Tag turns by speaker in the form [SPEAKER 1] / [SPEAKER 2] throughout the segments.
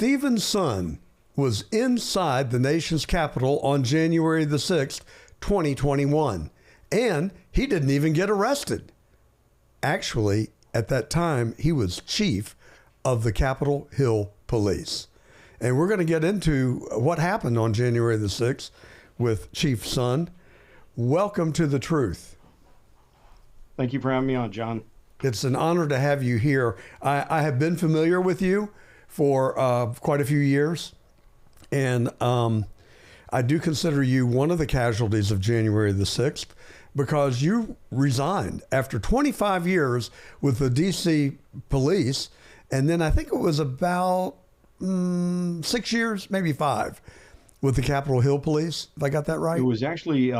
[SPEAKER 1] Stephen's son was inside the nation's capital on January the 6th, 2021, and he didn't even get arrested. Actually, at that time, he was chief of the Capitol Hill Police. And we're going to get into what happened on January the 6th with Chief Son. Welcome to The Truth.
[SPEAKER 2] Thank you for having me on, John.
[SPEAKER 1] It's an honor to have you here. I have been familiar with you for quite a few years, and I do consider you one of the casualties of January the 6th because you resigned after 25 years with the D.C. police, and then I think it was about 6 years, maybe 5, with the Capitol Hill Police, if I got that right.
[SPEAKER 2] It was actually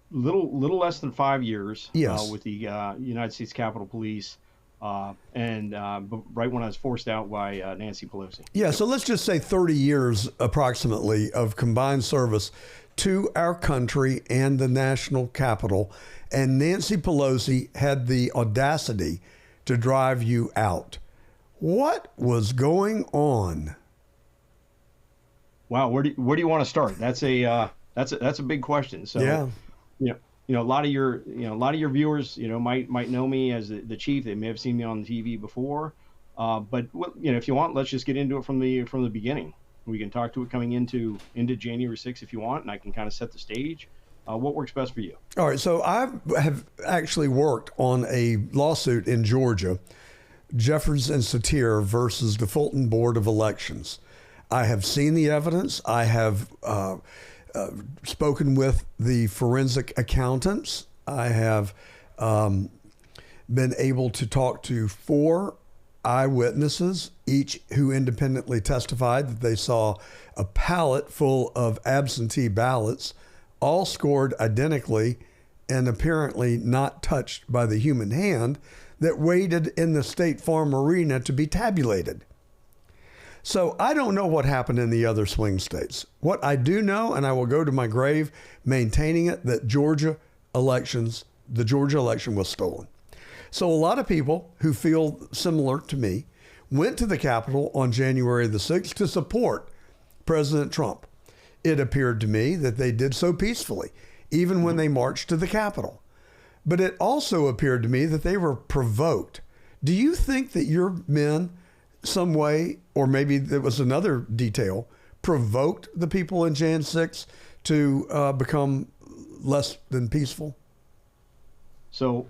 [SPEAKER 2] little less than 5 years.
[SPEAKER 1] Yes.
[SPEAKER 2] With the United States Capitol Police, and right when I was forced out by Nancy Pelosi.
[SPEAKER 1] Yeah, so let's just say 30 years approximately of combined service to our country and the national capital, and Nancy Pelosi had the audacity to drive you out. What was going on?
[SPEAKER 2] Wow, where do you want to start? That's a big question. So
[SPEAKER 1] yeah.
[SPEAKER 2] A lot of your viewers might know me as the chief. They may have seen me on TV before, but if you want, let's just get into it from the beginning. We can talk to it coming into January 6th if you want, and I can kind of set the stage. What works best for you?
[SPEAKER 1] All right. So I have actually worked on a lawsuit in Georgia, Jeffers and Satir versus the Fulton Board of Elections. I have seen the evidence. I have spoken with the forensic accountants. I have been able to talk to 4 eyewitnesses, each who independently testified that they saw a pallet full of absentee ballots, all scored identically and apparently not touched by the human hand, that waited in the State Farm Arena to be tabulated. So I don't know what happened in the other swing states. What I do know, and I will go to my grave maintaining it, that the Georgia election was stolen. So a lot of people who feel similar to me went to the Capitol on January the 6th to support President Trump. It appeared to me that they did so peacefully, even when they marched to the Capitol. But it also appeared to me that they were provoked. Do you think that your men some way, or maybe there was another detail, provoked the people in Jan 6 to become less than peaceful?
[SPEAKER 2] So,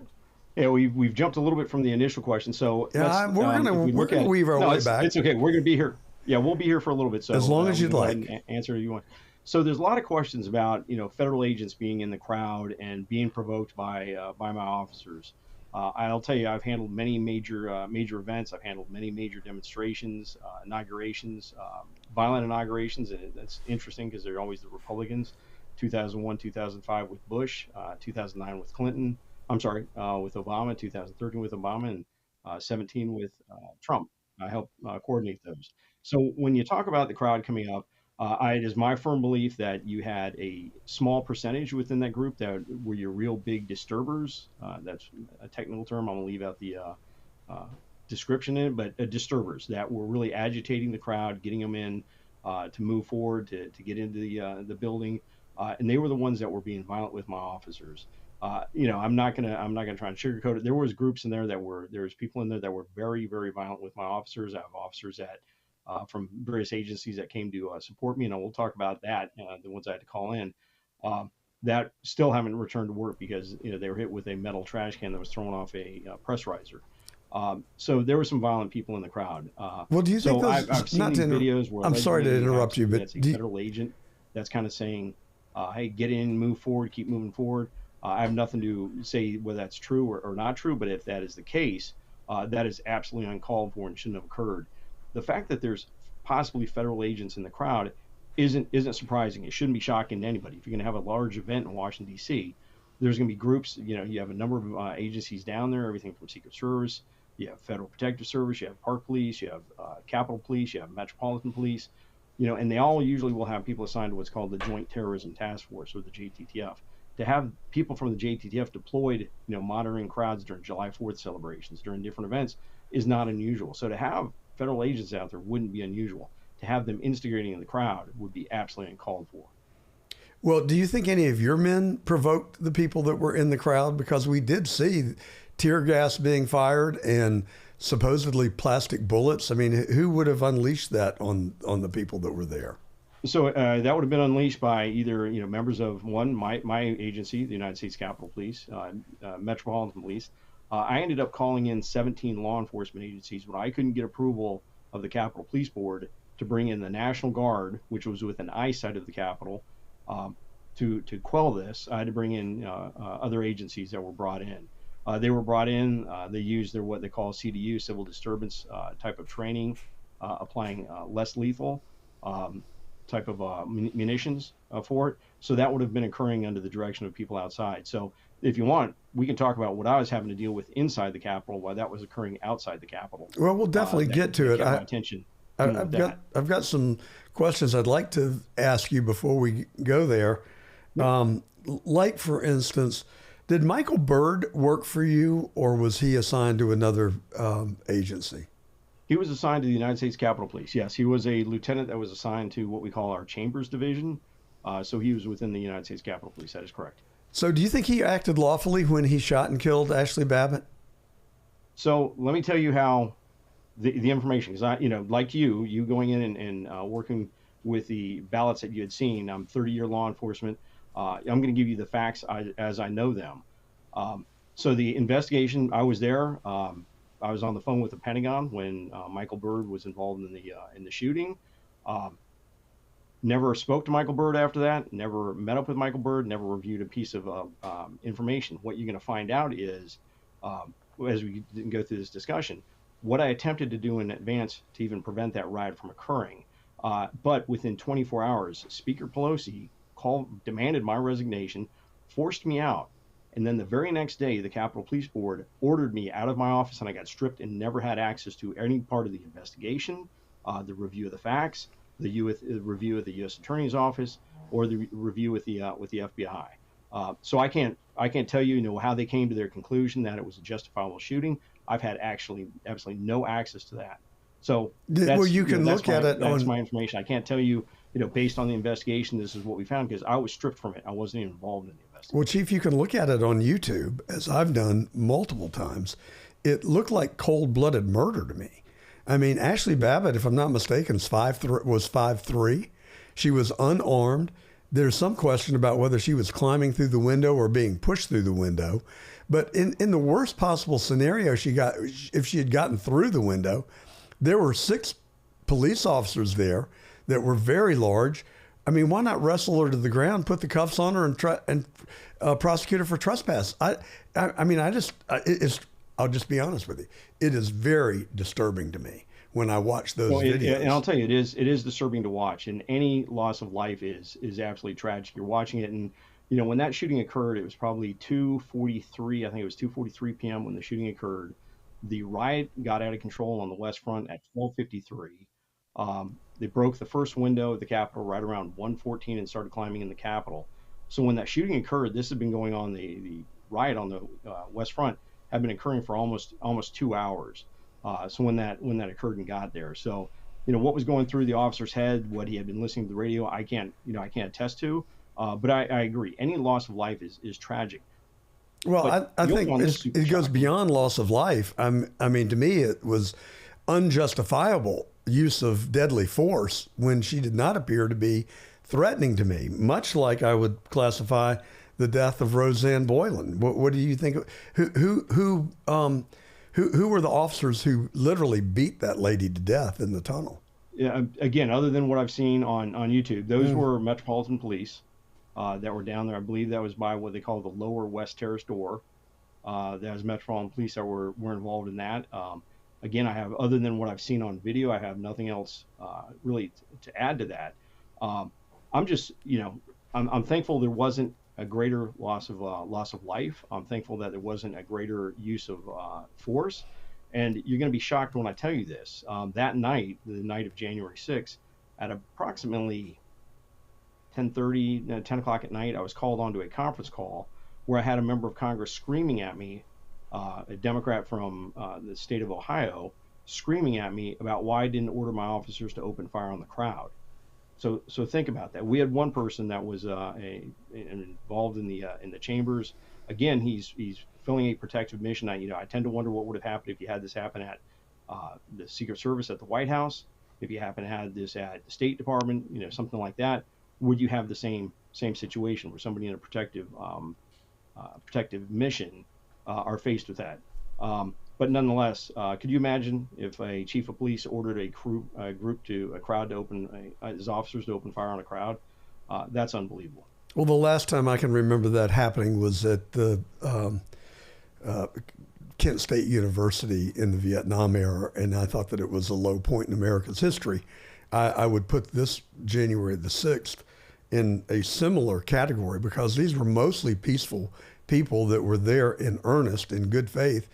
[SPEAKER 2] we've jumped a little bit from the initial question. So
[SPEAKER 1] yeah, we're gonna weave our way back.
[SPEAKER 2] It's okay. We're gonna be here. Yeah, we'll be here for a little bit. So
[SPEAKER 1] as long as you'd like.
[SPEAKER 2] Answer if you want. So there's a lot of questions about federal agents being in the crowd and being provoked by my officers. I'll tell you, I've handled many major events. I've handled many major demonstrations, inaugurations, violent inaugurations, and that's interesting because they're always the Republicans. 2001, 2005 with Bush, 2009 with Clinton. I'm sorry, with Obama, 2013 with Obama, and 17 with Trump. I helped coordinate those. So when you talk about the crowd coming up, it is my firm belief that you had a small percentage within that group that were your real big disturbers. That's a technical term. I'm going to leave out the description in it, but disturbers that were really agitating the crowd, getting them in to move forward, to get into the building. And they were the ones that were being violent with my officers. I'm not gonna try and sugarcoat it. There was groups in there there was people in there that were very, very violent with my officers. I have officers that from various agencies that came to support me, and we'll talk about that. The ones I had to call in that still haven't returned to work because they were hit with a metal trash can that was thrown off a press riser. So there were some violent people in the crowd.
[SPEAKER 1] Well, do you think those?
[SPEAKER 2] I've seen these videos where
[SPEAKER 1] I'm sorry to interrupt you, but
[SPEAKER 2] that's a federal agent that's kind of saying, "Hey, get in, move forward, keep moving forward." I have nothing to say whether that's true or not true, but if that is the case, that is absolutely uncalled for and shouldn't have occurred. The fact that there's possibly federal agents in the crowd isn't surprising. It shouldn't be shocking to anybody. If you're going to have a large event in Washington, D.C., there's going to be groups. You have a number of agencies down there, everything from Secret Service, you have Federal Protective Service, you have Park Police, you have Capitol Police, you have Metropolitan Police, and they all usually will have people assigned to what's called the Joint Terrorism Task Force, or the JTTF. To have people from the JTTF deployed, monitoring crowds during July 4th celebrations, during different events, is not unusual. So to have federal agents out there wouldn't be unusual. to have them instigating in the crowd would be absolutely uncalled for.
[SPEAKER 1] Well, do you think any of your men provoked the people that were in the crowd? Because we did see tear gas being fired and supposedly plastic bullets. I mean, who would have unleashed that on the people that were there?
[SPEAKER 2] So that would have been unleashed by either members of my agency, the United States Capitol Police, Metropolitan Police. I ended up calling in 17 law enforcement agencies when I couldn't get approval of the Capitol Police Board to bring in the National Guard, which was within eyesight of the Capitol, to quell this. I had to bring in other agencies that were brought in. They were brought in. They used their what they call CDU, civil disturbance type of training, applying less lethal type of munitions for it. So that would have been occurring under the direction of people outside. So if you want, we can talk about what I was having to deal with inside the Capitol while that was occurring outside the Capitol.
[SPEAKER 1] Well, we'll definitely get to it.
[SPEAKER 2] My attention.
[SPEAKER 1] I've got some questions I'd like to ask you before we go there. Like, for instance, did Michael Byrd work for you, or was he assigned to another agency?
[SPEAKER 2] He was assigned to the United States Capitol Police. Yes, he was a lieutenant that was assigned to what we call our Chambers Division. So he was within the United States Capitol Police. That is correct.
[SPEAKER 1] So do you think he acted lawfully when he shot and killed Ashley Babbitt?
[SPEAKER 2] So let me tell you how the information, because like you going in and working with the ballots that you had seen. I'm 30-year law enforcement. I'm going to give you the facts as I know them. So the investigation, I was there. I was on the phone with the Pentagon when Michael Byrd was involved in the shooting. Never spoke to Michael Byrd after that. Never met up with Michael Byrd. Never reviewed a piece of information. What you're going to find out is, as we go through this discussion, what I attempted to do in advance to even prevent that riot from occurring. But within 24 hours, Speaker Pelosi demanded my resignation, forced me out. And then the very next day, the Capitol Police Board ordered me out of my office, and I got stripped and never had access to any part of the investigation, the review of the facts, the review of the U.S. Attorney's Office, or the review with the FBI. So I can't tell you, how they came to their conclusion that it was a justifiable shooting. I've had actually absolutely no access to that. So
[SPEAKER 1] well, you can look at it.
[SPEAKER 2] That's my information. I can't tell you, based on the investigation, this is what we found, because I was stripped from it. I wasn't even involved in the investigation.
[SPEAKER 1] Well, Chief, you can look at it on YouTube, as I've done multiple times. It looked like cold-blooded murder to me. I mean, Ashley Babbitt, if I'm not mistaken, was 5'3". She was unarmed. There's some question about whether she was climbing through the window or being pushed through the window. But in the worst possible scenario, if she had gotten through the window, there were 6 police officers there that were very large. I mean, why not wrestle her to the ground, put the cuffs on her, and prosecute her for trespass? I'll just be honest with you. It is very disturbing to me when I watch those videos.
[SPEAKER 2] And I'll tell you, it is disturbing to watch. And any loss of life is absolutely tragic. You're watching it, and when that shooting occurred, it was probably 2:43. I think it was 2:43 p.m. when the shooting occurred. The riot got out of control on the West Front at 12:53. They broke the first window of the Capitol right around 1:14 and started climbing in the Capitol. So when that shooting occurred, this had been going on. The riot on the West Front had been occurring for almost 2 hours. So when that occurred and got there, so what was going through the officer's head, what he had been listening to the radio, I can't attest to. But I agree. Any loss of life is tragic.
[SPEAKER 1] Well, I think it goes beyond loss of life. I mean, to me, it was unjustifiable use of deadly force when she did not appear to be threatening to me, much like I would classify the death of Roseanne Boylan. What do you think? Who were the officers who literally beat that lady to death in the tunnel?
[SPEAKER 2] Yeah, again, other than what I've seen on YouTube, those were Metropolitan Police that were down there. I believe that was by what they call the Lower West Terrace door. That was Metropolitan Police that were involved in that. Again, other than what I've seen on video, I have nothing else really to add to that. I'm just, I'm thankful there wasn't a greater loss of life. I'm thankful that there wasn't a greater use of force. And you're going to be shocked when I tell you this. That night, the night of January 6th, at approximately 10 o'clock at night, I was called onto a conference call where I had a member of Congress screaming at me, a Democrat from the state of Ohio, screaming at me about why I didn't order my officers to open fire on the crowd. So think about that. We had one person that was involved in the chambers. Again, he's filling a protective mission. I tend to wonder what would have happened if you had this happen at the Secret Service at the White House, if you happen to have this at the State Department, something like that. Would you have the same situation where somebody in a protective mission are faced with that? But nonetheless, could you imagine if a chief of police ordered a crowd to open his officers to open fire on a crowd? That's unbelievable.
[SPEAKER 1] Well, the last time I can remember that happening was at the Kent State University in the Vietnam era, and I thought that it was a low point in America's history. I would put this January the 6th in a similar category because these were mostly peaceful people that were there in earnest, in good faith,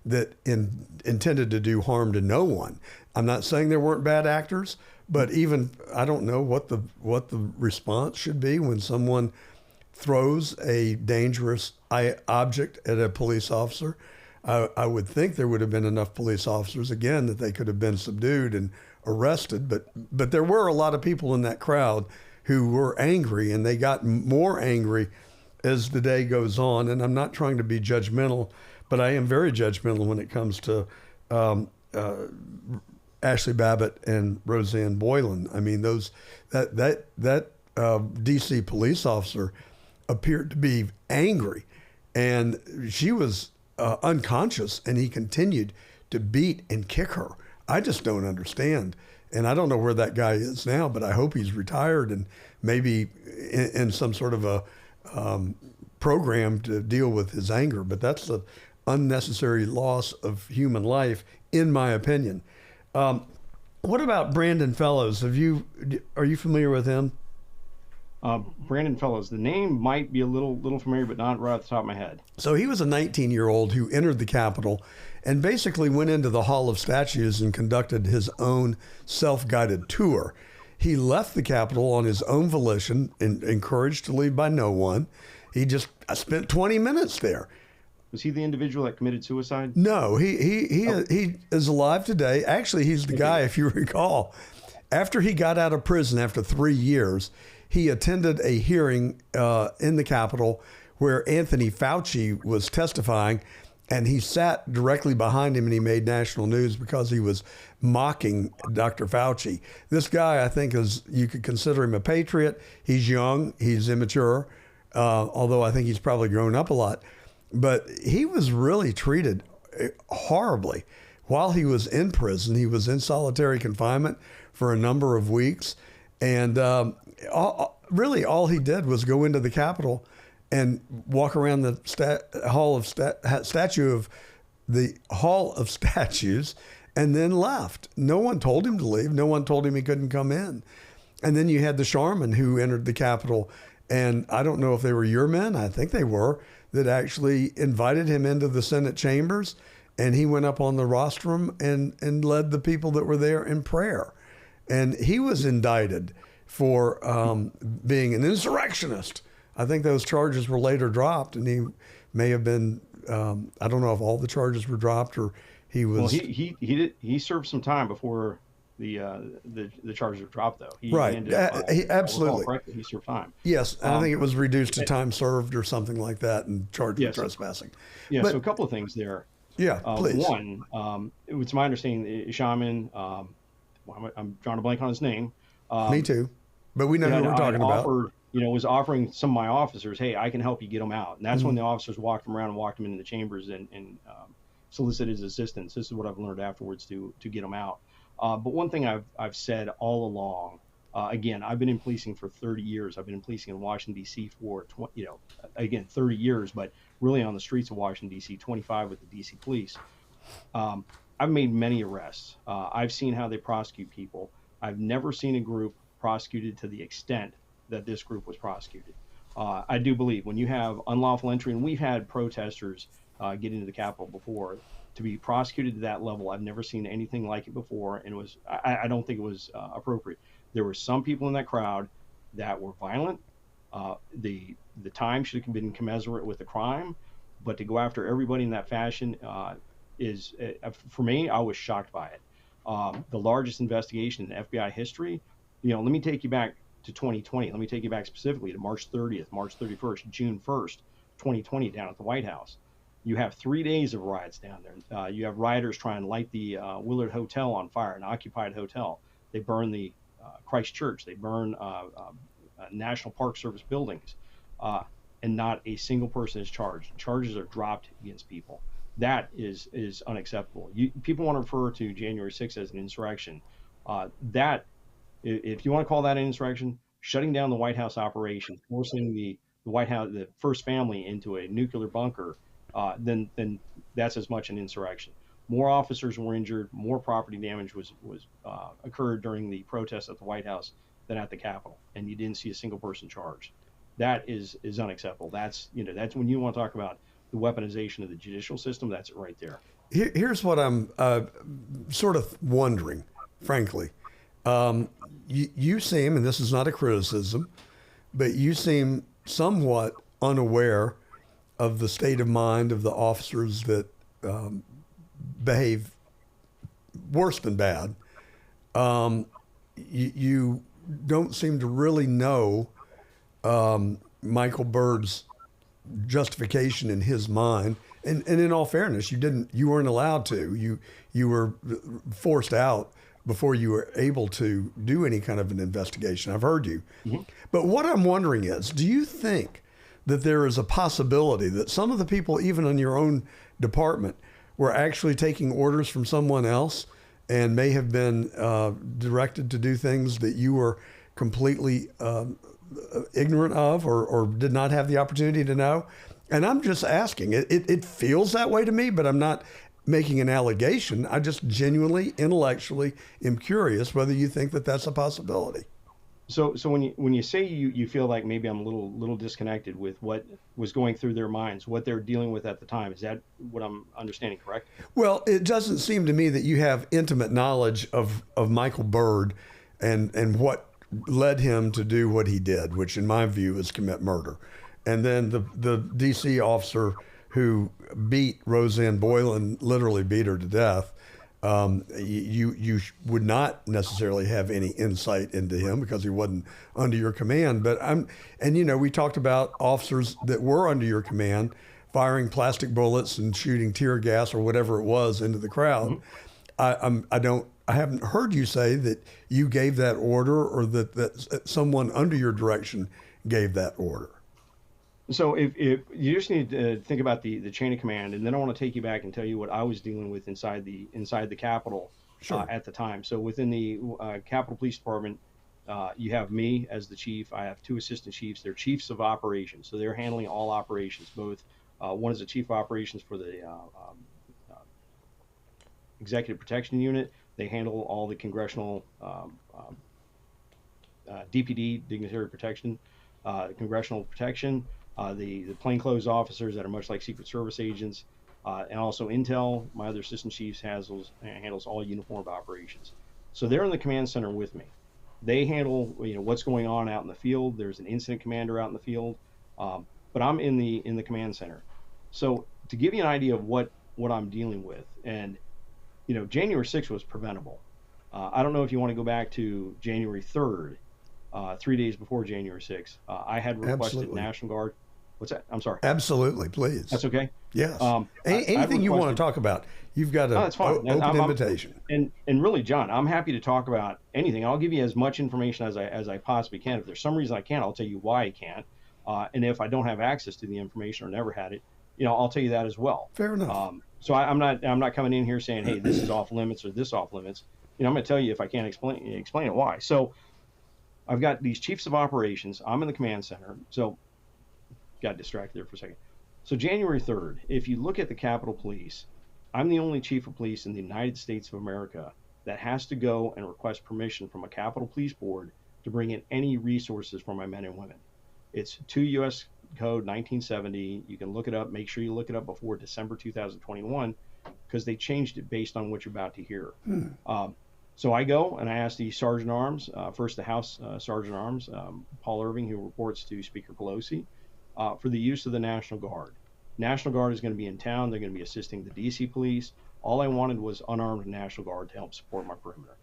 [SPEAKER 1] that intended to do harm to no one. I'm not saying there weren't bad actors, but even I don't know what the response should be when someone throws a dangerous object at a police officer. I would think there would have been enough police officers, again, that they could have been subdued and arrested. But there were a lot of people in that crowd who were angry, and they got more angry as the day goes on. And I'm not trying to be judgmental, but I am very judgmental when it comes to Ashley Babbitt and Roseanne Boylan. I mean, that D.C. police officer appeared to be angry, and she was unconscious, and he continued to beat and kick her. I just don't understand. And I don't know where that guy is now, but I hope he's retired and maybe in some sort of a program to deal with his anger. But that's an unnecessary loss of human life, in my opinion. What about Brandon Fellows? Are you familiar with him?
[SPEAKER 2] Brandon Fellows, the name might be a little familiar, but not right off the top of my head.
[SPEAKER 1] So he was a 19-year-old who entered the Capitol and basically went into the Hall of Statues and conducted his own self-guided tour. He left the Capitol on his own volition, and encouraged to leave by no one. He just spent 20 minutes there.
[SPEAKER 2] Was he the individual that committed suicide?
[SPEAKER 1] No, he is alive today. Actually, he's the guy, if you recall. After he got out of prison after 3 years, he attended a hearing in the Capitol where Anthony Fauci was testifying, and he sat directly behind him, and he made national news because he was mocking Dr. Fauci. This guy, I think, you could consider him a patriot. He's young, he's immature, although I think he's probably grown up a lot. But he was really treated horribly while he was in prison. He was in solitary confinement for a number of weeks. And really all he did was go into the Capitol and walk around the Hall of Statues and then left. No one told him to leave. No one told him he couldn't come in. And then you had the Sharman who entered the Capitol. And I don't know if they were your men. I think they were, that actually invited him into the Senate chambers, and he went up on the rostrum and led the people that were there in prayer. And he was indicted for being an insurrectionist. I think those charges were later dropped, and he may have been, I don't know if all the charges were dropped or he was.
[SPEAKER 2] Well, he served some time before the charges were dropped, though.
[SPEAKER 1] Right. He absolutely.
[SPEAKER 2] Correctly, he served time.
[SPEAKER 1] Yes. I think it was reduced to time served or something like that and charged with trespassing.
[SPEAKER 2] Yeah. So a couple of things there.
[SPEAKER 1] Yeah, please.
[SPEAKER 2] One, it's my understanding, Shaman, I'm drawing a blank on his name.
[SPEAKER 1] Me too. But we know who we're talking about.
[SPEAKER 2] Was offering some of my officers, hey, I can help you get them out. And that's when the officers walked him around and walked him into the chambers and solicited his assistance. This is what I've learned afterwards to get them out. But one thing I've said all along, again, I've been in policing for 30 years. I've been in policing in Washington, D.C. for, 30 years, but really on the streets of Washington, D.C., 25 with the D.C. police. I've made many arrests. I've seen how they prosecute people. I've never seen a group prosecuted to the extent that this group was prosecuted. I do believe when you have unlawful entry, and we've had protesters get into the Capitol before, to be prosecuted to that level, I've never seen anything like it before, and I don't think it was appropriate. There were some people in that crowd that were violent. The time should have been commensurate with the crime, but to go after everybody in that fashion, is, for me, I was shocked by it. The largest investigation in FBI history. Let me take you back to 2020. Let me take you back specifically to March 30th, March 31st, June 1st, 2020, down at the White House. You have 3 days of riots down there. You have rioters trying to light the Willard Hotel on fire, an occupied hotel. They burn the Christ Church. They burn National Park Service buildings, and not a single person is charged. Charges are dropped against people. That is unacceptable. People want to refer to January 6th as an insurrection. That, if you want to call that an insurrection, shutting down the White House operation, forcing the White House, the first family, into a nuclear bunker, then that's as much an insurrection. More officers were injured, more property damage was occurred during the protests at the White House than at the Capitol, and you didn't see a single person charged. That is unacceptable. That's when you want to talk about the weaponization of the judicial system. That's it right there.
[SPEAKER 1] Here's what I'm sort of wondering, frankly. You seem, and this is not a criticism, but you seem somewhat unaware of the state of mind of the officers that behave worse than bad. You don't seem to really know Michael Byrd's justification in his mind, and in all fairness, you weren't allowed to. You were forced out before you were able to do any kind of an investigation. I've heard you. Mm-hmm. But what I'm wondering is, do you think that there is a possibility that some of the people, even in your own department, were actually taking orders from someone else and may have been directed to do things that you were completely ignorant of or did not have the opportunity to know? And I'm just asking. It feels that way to me, but I'm not making an allegation. I just genuinely, intellectually am curious whether you think that that's a possibility.
[SPEAKER 2] So when you say you feel like maybe I'm a little disconnected with what was going through their minds, what they're dealing with at the time, is that what I'm understanding, correct?
[SPEAKER 1] Well, it doesn't seem to me that you have intimate knowledge of Michael Byrd and what led him to do what he did, which in my view is commit murder. And then the DC officer who beat Roseanne Boylan, literally beat her to death, you would not necessarily have any insight into him because he wasn't under your command. But we talked about officers that were under your command firing plastic bullets and shooting tear gas or whatever it was into the crowd. Mm-hmm. I haven't heard you say that you gave that order or that someone under your direction gave that order.
[SPEAKER 2] So if you just need to think about the chain of command, and then I want to take you back and tell you what I was dealing with inside the Capitol. Sure. At the time. So within the Capitol Police Department, you have me as the chief. I have two assistant chiefs. They're chiefs of operations, so they're handling all operations. Both one is the chief of operations for the Executive Protection Unit. They handle all the congressional DPD, dignitary protection, congressional protection. The plainclothes officers that are much like Secret Service agents, and also Intel. My other assistant chiefs handles all uniformed operations. So they're in the command center with me. They handle what's going on out in the field. There's an incident commander out in the field, but I'm in the command center. So to give you an idea of what I'm dealing with, and January 6th was preventable. I don't know if you want to go back to January 3rd, 3 days before January 6th. I had requested
[SPEAKER 1] Absolutely.
[SPEAKER 2] National Guard. What's that? I'm sorry.
[SPEAKER 1] Absolutely, please.
[SPEAKER 2] That's okay?
[SPEAKER 1] Yes. Anything you want to talk about, you've got an open invitation.
[SPEAKER 2] And really, John, I'm happy to talk about anything. I'll give you as much information as I possibly can. If there's some reason I can't, I'll tell you why I can't. And if I don't have access to the information or never had it, I'll tell you that as well.
[SPEAKER 1] Fair enough.
[SPEAKER 2] So I'm not coming in here saying, hey, this is off limits or this off limits. I'm going to tell you if I can't explain it why. So I've got these chiefs of operations. I'm in the command center. So got distracted there for a second. So January 3rd, if you look at the Capitol Police, I'm the only chief of police in the United States of America that has to go and request permission from a Capitol Police Board to bring in any resources for my men and women. It's 2 U.S. Code 1970. You can look it up. Make sure you look it up before December 2021 because they changed it based on what you're about to hear. So I go and I ask the Sergeant Arms, first the House Sergeant Arms, Paul Irving, who reports to Speaker Pelosi, for the use of the National Guard. National Guard is going to be in town. They're going to be assisting the DC police. All I wanted was unarmed National Guard to help support my perimeter.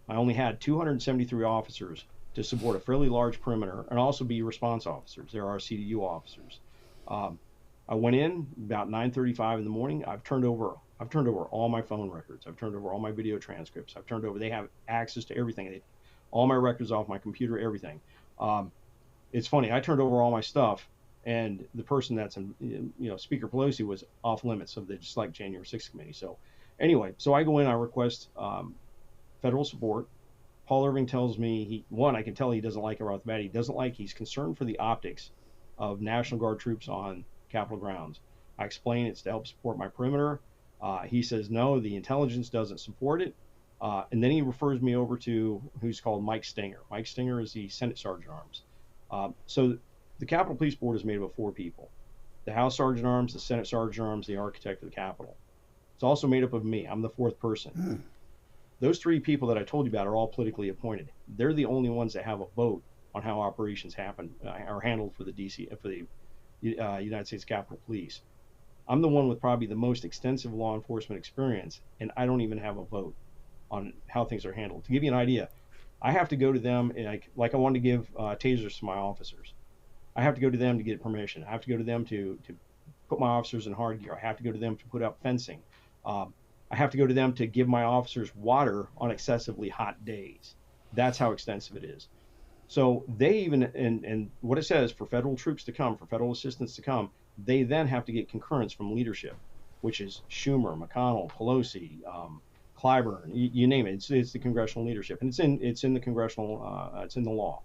[SPEAKER 2] I only had 273 officers to support a fairly large perimeter and also be response officers. There are CDU officers. I went in about 9:35 in the morning. I've turned over all my phone records. I've turned over all my video transcripts. They have access to everything. All my records off my computer, everything. It's funny. I turned over all my stuff, and the person that's in, Speaker Pelosi was off limits of the January 6th committee. So anyway, so I go in, I request federal support. Paul Irving tells me I can tell he doesn't like it right off the bat. He's concerned for the optics of National Guard troops on Capitol grounds. I explain it's to help support my perimeter. He says no, the intelligence doesn't support it. And then he refers me over to who's called Mike Stinger. Mike Stinger is the Senate Sergeant Arms. So the Capitol Police Board is made up of 4 people: the House Sergeant Arms, the Senate Sergeant Arms, the Architect of the Capitol. It's also made up of me. I'm the 4th person. Those 3 people that I told you about are all politically appointed. They're the only ones that have a vote on how operations are handled for the United States Capitol Police. I'm the one with probably the most extensive law enforcement experience, and I don't even have a vote on how things are handled. To give you an idea, I have to go to them, like I wanted to give tasers to my officers. I have to go to them to get permission. I have to go to them to put my officers in hard gear. I have to go to them to put up fencing. I have to go to them to give my officers water on excessively hot days. That's how extensive it is. So they even, and what it says for federal troops to come, for federal assistance to come, they then have to get concurrence from leadership, which is Schumer, McConnell, Pelosi, Clyburn, you name it. It's the congressional leadership, and it's in the law.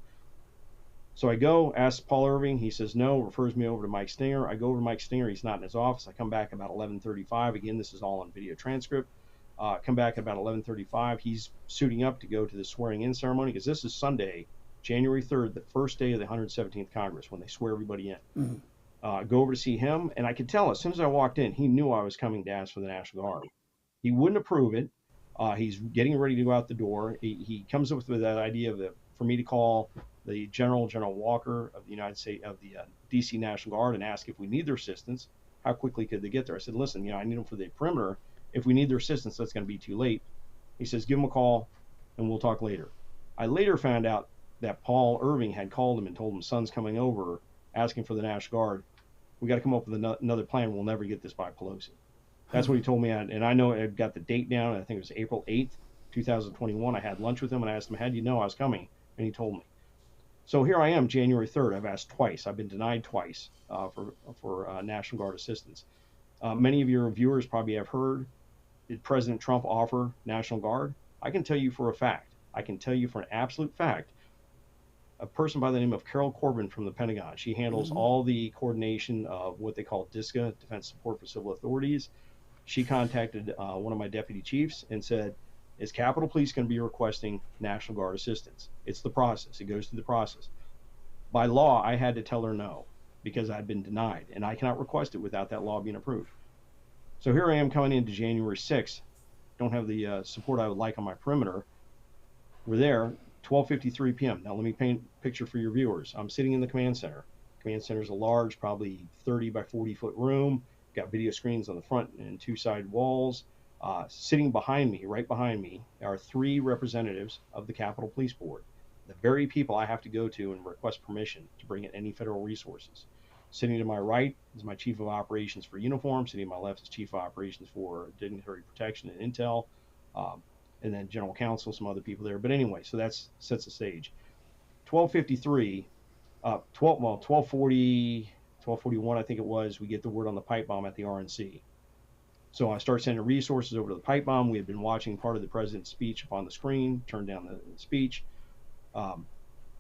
[SPEAKER 2] So I go, ask Paul Irving. He says no, refers me over to Mike Stinger. I go over to Mike Stinger. He's not in his office. I come back about 11:35. Again, this is all on video transcript. Come back at about 11:35. He's suiting up to go to the swearing-in ceremony, because this is Sunday, January 3rd, the first day of the 117th Congress, when they swear everybody in. Mm-hmm. Go over to see him, and I could tell as soon as I walked in, he knew I was coming to ask for the National Guard. He wouldn't approve it. He's getting ready to go out the door. He comes up with that idea for me to call the General Walker of the United States, of the DC National Guard, and ask if we need their assistance, how quickly could they get there. I said, listen, I need them for the perimeter. If we need their assistance, that's going to be too late. He says, give them a call, and we'll talk later. I later found out that Paul Irving had called him and told him, son's coming over, asking for the National Guard. We got to come up with another plan. We'll never get this by Pelosi. That's what he told me. And I know I've got the date down. I think it was April 8th, 2021. I had lunch with him, and I asked him, how do you know I was coming? And he told me. So here I am, January 3rd. I've asked twice. I've been denied twice for National Guard assistance. Many of your viewers probably have heard, did President Trump offer National Guard? I can tell you for a fact. I can tell you for an absolute fact. A person by the name of Carol Corbin from the Pentagon. She handles all the coordination of what they call DSCA, Defense Support for Civil Authorities. She contacted one of my deputy chiefs and said, is Capitol Police going to be requesting National Guard assistance? It's the process. It goes through the process. By law, I had to tell her no, because I'd been denied, and I cannot request it without that law being approved. So here I am coming into January 6th. Don't have the support I would like on my perimeter. We're there, 12:53 p.m. Now let me paint a picture for your viewers. I'm sitting in the command center. Command center is a large, probably 30 by 40 foot room. Got video screens on the front and 2 side walls. Sitting behind me, right behind me, are 3 representatives of the Capitol Police Board, the very people I have to go to and request permission to bring in any federal resources. Sitting to my right is my Chief of Operations for Uniform. Sitting to my left is Chief of Operations for Dignitary Protection and Intel, and then General Counsel, some other people there. But anyway, so that sets the stage. 12:53, 12:40, 12:41, I think it was, we get the word on the pipe bomb at the RNC. So I start sending resources over to the pipe bomb. We had been watching part of the president's speech up on the screen, turned down the speech.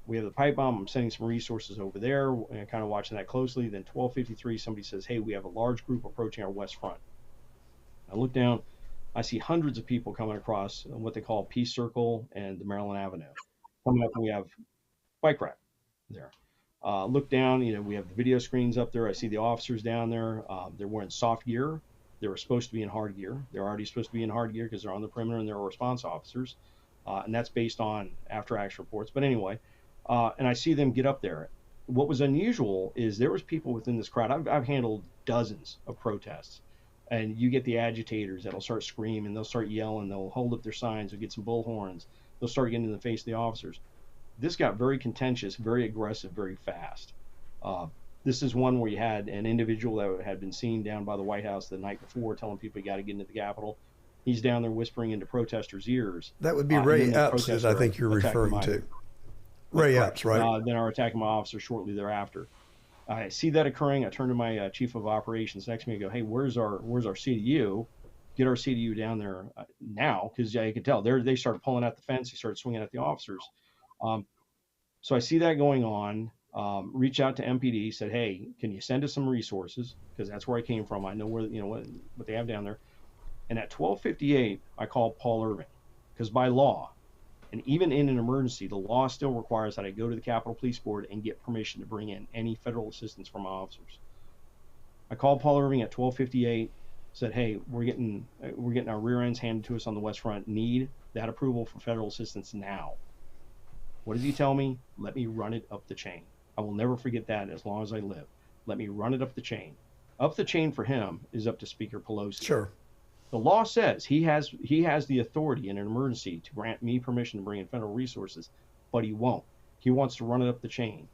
[SPEAKER 2] We have the pipe bomb. I'm sending some resources over there and kind of watching that closely. Then 12:53, somebody says, hey, we have a large group approaching our west front. I look down. I see hundreds of people coming across what they call Peace Circle and the Maryland Avenue. Coming up, and we have bike rack there. Look down, we have the video screens up there. I see the officers down there. They're wearing soft gear. They were supposed to be in hard gear. They're already supposed to be in hard gear because they're on the perimeter and they're response officers. And that's based on after action reports. But anyway, and I see them get up there. What was unusual is there was people within this crowd. I've handled dozens of protests. And you get the agitators that'll start screaming, they'll start yelling, they'll hold up their signs, they'll get some bullhorns, they'll start getting in the face of the officers. This got very contentious, very aggressive, very fast. This is one where you had an individual that had been seen down by the White House the night before telling people you got to get into the Capitol. He's down there whispering into protesters' ears.
[SPEAKER 1] That would be Ray Epps, that I think you're referring to. Ray Epps, right?
[SPEAKER 2] Then are attacking my officer shortly thereafter. I see that occurring. I turn to my chief of operations next to me and go, "Hey, where's our CDU? Get our CDU down there now," because you could tell they started pulling out the fence. They started swinging at the officers. So I see that going on. Reach out to MPD. Said, "Hey, can you send us some resources? Because that's where I came from. I know where what they have down there." And at 12:58, I called Paul Irving, because by law, and even in an emergency, the law still requires that I go to the Capitol Police Board and get permission to bring in any federal assistance from my officers. I called Paul Irving at 12:58, said, "Hey, we're getting our rear ends handed to us on the West Front. Need that approval for federal assistance now." What does he tell me? "Let me run it up the chain." I will never forget that as long as I live. Let me run it up the chain. Up the chain for him is up to Speaker Pelosi.
[SPEAKER 1] Sure.
[SPEAKER 2] The law says he has the authority in an emergency to grant me permission to bring in federal resources, but he won't. He wants to run it up the chain.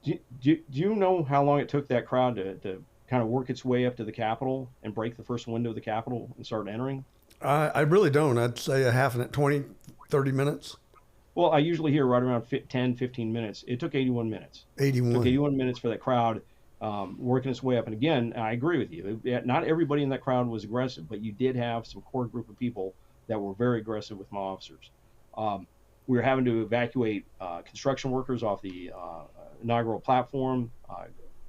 [SPEAKER 2] Do you know how long it took that crowd to kind of work its way up to the Capitol and break the first window of the Capitol and start entering?
[SPEAKER 1] I really don't. I'd say a half 20, 30 minutes.
[SPEAKER 2] Well, I usually hear right around 10, 15 minutes. It took 81 minutes.
[SPEAKER 1] 81.
[SPEAKER 2] It took 81 minutes for that crowd working its way up. And again, I agree with you. Not everybody in that crowd was aggressive, but you did have some core group of people that were very aggressive with my officers. We were having to evacuate construction workers off the inaugural platform.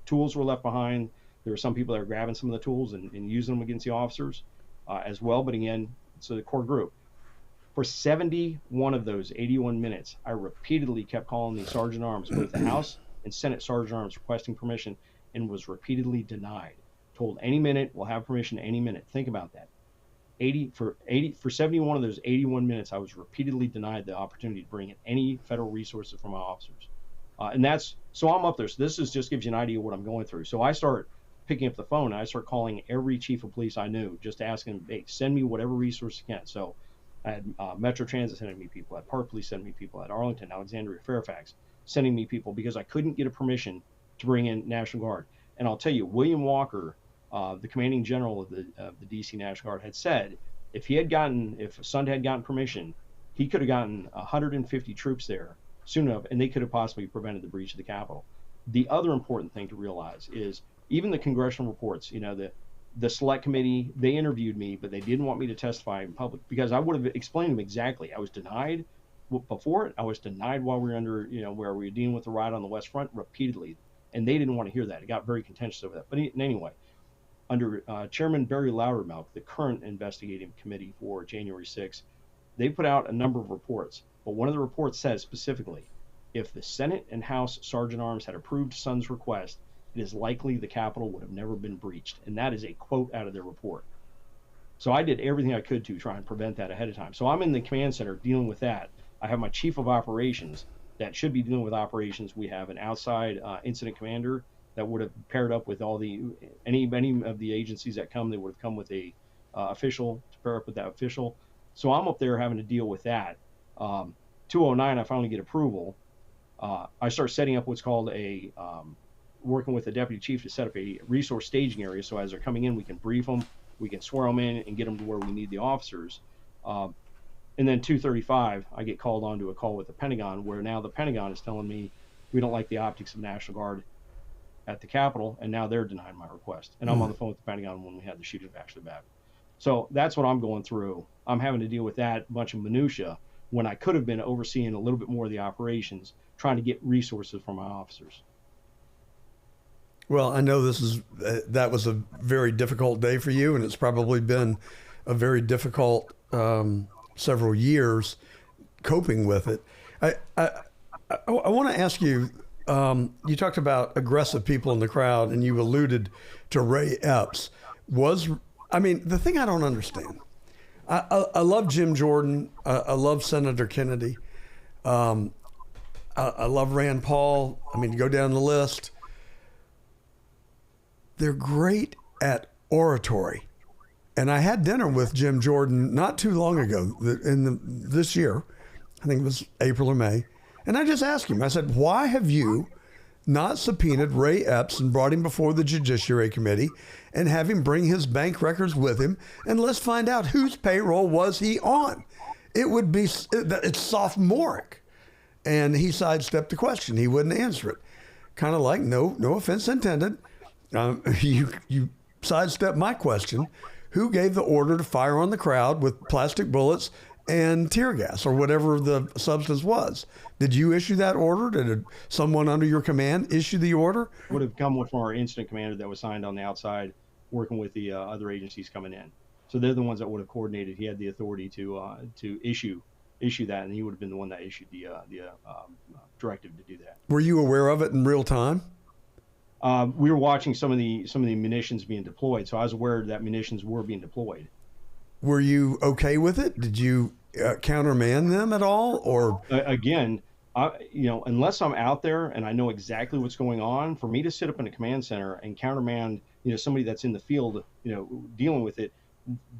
[SPEAKER 2] Tools were left behind. There were some people that were grabbing some of the tools and using them against the officers as well. But again, it's a core group. For 71 of those 81 minutes, I repeatedly kept calling the Sergeant Arms, both the House and Senate Sergeant Arms, requesting permission, and was repeatedly denied. Told any minute, we'll have permission any minute. Think about that. For 71 of those 81 minutes, I was repeatedly denied the opportunity to bring in any federal resources from my officers. So I'm up there. So this just gives you an idea of what I'm going through. So I start picking up the phone and I start calling every chief of police I knew, just asking them, "Hey, send me whatever resource you can." So I had Metro Transit sending me people, I had Park Police sending me people, I had Arlington, Alexandria, Fairfax sending me people because I couldn't get a permission to bring in National Guard. And I'll tell you, William Walker, the commanding general of the DC National Guard, had said if Sund had gotten permission, he could have gotten 150 troops there soon enough, and they could have possibly prevented the breach of the Capitol. The other important thing to realize is even the congressional reports, the select committee, they interviewed me, but they didn't want me to testify in public because I would have explained to them exactly. I was denied before it. I was denied while we were under, where we were dealing with the riot on the West Front repeatedly. And they didn't want to hear that. It got very contentious over that. But anyway, under Chairman Barry Loudermilk, the current investigative committee for January 6th, they put out a number of reports. But one of the reports says specifically, if the Senate and House Sergeant Arms had approved Sund's request, it is likely the Capitol would have never been breached. And that is a quote out of their report. So I did everything I could to try and prevent that ahead of time. So I'm in the command center dealing with that. I have my chief of operations that should be dealing with operations. We have an outside incident commander that would have paired up with any of the agencies that come. They would have come with a official to pair up with that official. So I'm up there having to deal with that. 209, I finally get approval. I start setting up what's called working with the deputy chief to set up a resource staging area. So as they're coming in, we can brief them, we can swear them in and get them to where we need the officers. And then 235, I get called on to a call with the Pentagon, where now the Pentagon is telling me we don't like the optics of National Guard at the Capitol, and now they're denying my request. And I'm on the phone with the Pentagon when we had the shooting of Ashley Babbitt. So that's what I'm going through. I'm having to deal with that bunch of minutia when I could have been overseeing a little bit more of the operations, trying to get resources from my officers.
[SPEAKER 1] Well, I know that was a very difficult day for you, and it's probably been a very difficult several years coping with it. I want to ask you, you talked about aggressive people in the crowd, and you alluded to Ray Epps. The thing I don't understand, I love Jim Jordan. I love Senator Kennedy. I love Rand Paul. You go down the list. They're great at oratory. And I had dinner with Jim Jordan not too long ago, this year. I think it was April or May. And I just asked him, I said, why have you not subpoenaed Ray Epps and brought him before the Judiciary Committee and have him bring his bank records with him, and let's find out whose payroll was he on? It would be, it's sophomoric. And he sidestepped the question. He wouldn't answer it. Kind of like, no offense intended. You sidestepped my question. Who gave the order to fire on the crowd with plastic bullets and tear gas or whatever the substance was? Did you issue that order? Did someone under your command issue the order?
[SPEAKER 2] Would have come from our incident commander that was signed on the outside, working with the other agencies coming in. So they're the ones that would have coordinated. He had the authority to issue that, and he would have been the one that issued the directive to do that.
[SPEAKER 1] Were you aware of it in real time?
[SPEAKER 2] We were watching some of the munitions being deployed, so I was aware that munitions were being deployed.
[SPEAKER 1] Were you okay with it? Did you countermand them at all, or
[SPEAKER 2] again? Unless I'm out there and I know exactly what's going on, for me to sit up in a command center and countermand, somebody that's in the field, dealing with it,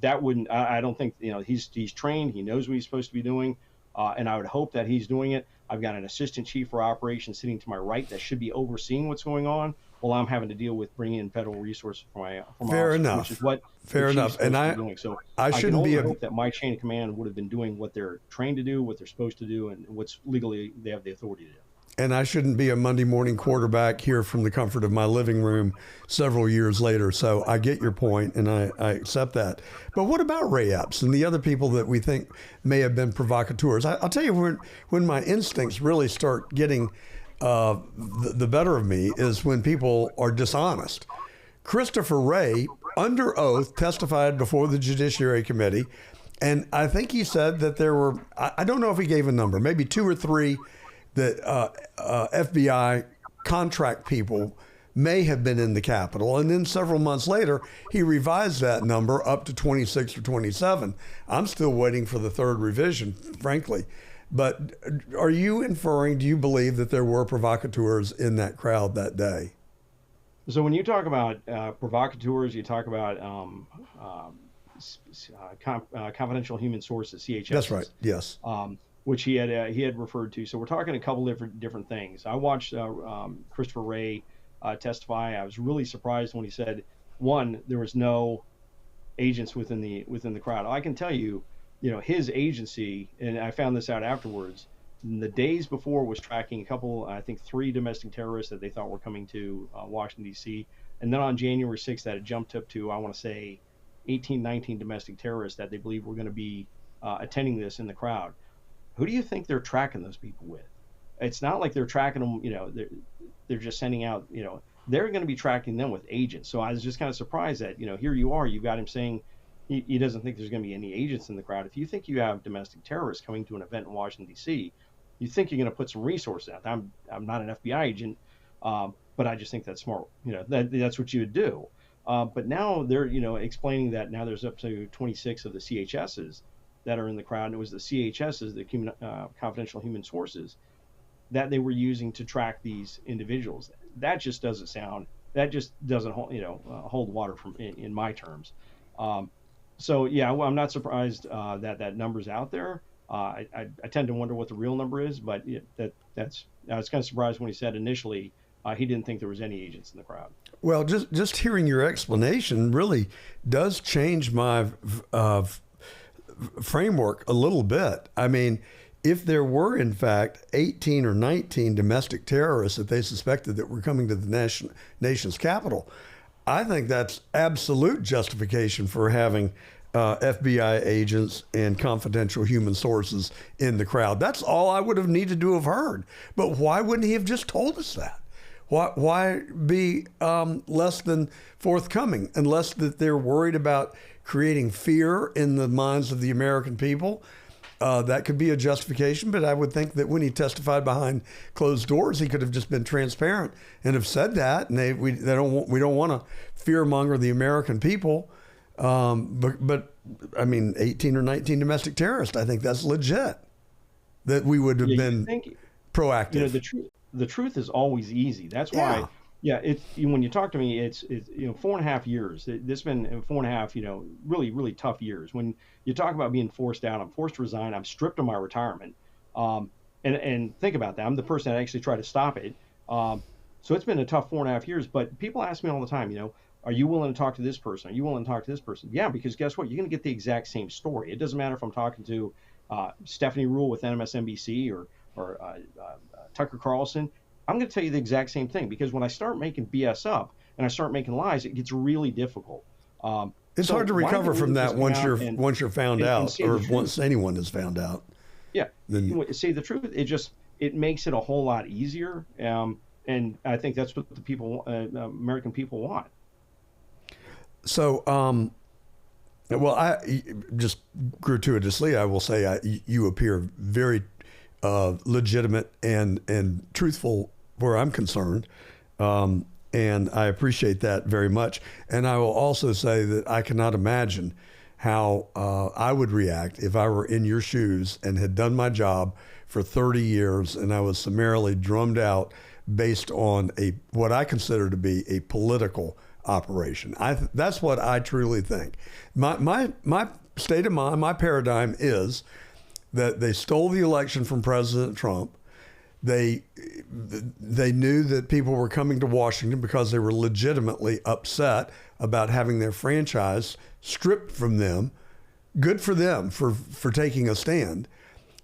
[SPEAKER 2] that wouldn't. I don't think he's trained. He knows what he's supposed to be doing, and I would hope that he's doing it. I've got an assistant chief for operations sitting to my right that should be overseeing what's going on, while I'm having to deal with bringing in federal resources for my
[SPEAKER 1] fair
[SPEAKER 2] office,
[SPEAKER 1] enough.
[SPEAKER 2] Which is what
[SPEAKER 1] fair enough. And I shouldn't be
[SPEAKER 2] hope that my chain of command would have been doing what they're trained to do, what they're supposed to do, and what's legally they have the authority to do.
[SPEAKER 1] And I shouldn't be a Monday morning quarterback here from the comfort of my living room several years later. So I get your point, and I accept that. But what about Ray Epps and the other people that we think may have been provocateurs? I'll tell you when my instincts really start getting the better of me is when people are dishonest. Christopher Wray, under oath, testified before the Judiciary Committee, and I think he said that there were, I don't know if he gave a number, maybe 2 or 3 that FBI contract people may have been in the Capitol. And then several months later, he revised that number up to 26 or 27. I'm still waiting for the 3rd revision, frankly. But are you inferring, do you believe that there were provocateurs in that crowd that day?
[SPEAKER 2] So when you talk about provocateurs, you talk about confidential human sources, CHS.
[SPEAKER 1] That's right, yes.
[SPEAKER 2] Which he had referred to. So we're talking a couple different things. I watched Christopher Wray testify. I was really surprised when he said, one, there was no agents within the crowd. I can tell you, his agency, and I found this out afterwards, the days before was tracking a couple, I think 3 domestic terrorists that they thought were coming to Washington, D.C. And then on January 6th, that had jumped up to, I want to say, 18, 19 domestic terrorists that they believe were going to be attending this in the crowd. Who do you think they're tracking those people with? It's not like they're tracking them, they're just sending out, they're going to be tracking them with agents. So I was just kind of surprised that, here you are, you've got him saying he doesn't think there's going to be any agents in the crowd. If you think you have domestic terrorists coming to an event in Washington, D.C., you think you're going to put some resources out. I'm not an FBI agent, but I just think that's smart. That's what you would do. But now they're, explaining that now there's up to 26 of the CHSs that are in the crowd. And it was the CHSs, the confidential human sources, that they were using to track these individuals. That just doesn't hold water in my terms. So yeah, I'm not surprised that number's out there. I tend to wonder what the real number is, but I was kind of surprised when he said initially he didn't think there was any agents in the crowd.
[SPEAKER 1] Well, just hearing your explanation really does change my framework a little bit. I mean, if there were in fact 18 or 19 domestic terrorists that they suspected that were coming to the nation's capital, I think that's absolute justification for having FBI agents and confidential human sources in the crowd. That's all I would have needed to have heard. But why wouldn't he have just told us that? Why be less than forthcoming, unless that they're worried about creating fear in the minds of the American people? That could be a justification, but I would think that when he testified behind closed doors, he could have just been transparent and have said that. And we don't want to fearmonger the American people. But I mean, 18 or 19 domestic terrorists, I think that's legit. That we would have been proactive.
[SPEAKER 2] The truth is always easy. That's why, Yeah, when you talk to me, it's 4.5 years. This has been 4.5, really really tough years. When you talk about being forced out, I'm forced to resign. I'm stripped of my retirement. And think about that. I'm the person that actually tried to stop it. So it's been a tough 4.5 years. But people ask me all the time, are you willing to talk to this person? Are you willing to talk to this person? Yeah, because guess what? You're going to get the exact same story. It doesn't matter if I'm talking to Stephanie Rule with MSNBC or Tucker Carlson. I'm going to tell you the exact same thing, because when I start making BS up and I start making lies, it gets really difficult.
[SPEAKER 1] It's
[SPEAKER 2] So
[SPEAKER 1] hard to
[SPEAKER 2] why
[SPEAKER 1] recover
[SPEAKER 2] don't we
[SPEAKER 1] from
[SPEAKER 2] just
[SPEAKER 1] that
[SPEAKER 2] go
[SPEAKER 1] once
[SPEAKER 2] out
[SPEAKER 1] you're found
[SPEAKER 2] and
[SPEAKER 1] out,
[SPEAKER 2] say the
[SPEAKER 1] or
[SPEAKER 2] truth?
[SPEAKER 1] once anyone is found out.
[SPEAKER 2] Yeah,
[SPEAKER 1] Then
[SPEAKER 2] say the truth. It makes it a whole lot easier, and I think that's what the people, American people, want.
[SPEAKER 1] so well, I just gratuitously, I will say, you appear very legitimate and truthful where I'm concerned. And I appreciate that very much. And I will also say that I cannot imagine how I would react if I were in your shoes and had done my job for 30 years and I was summarily drummed out based on what I consider to be a political operation. That's what I truly think. My state of mind, my paradigm is that they stole the election from President Trump. They knew that people were coming to Washington because they were legitimately upset about having their franchise stripped from them. Good for them for taking a stand.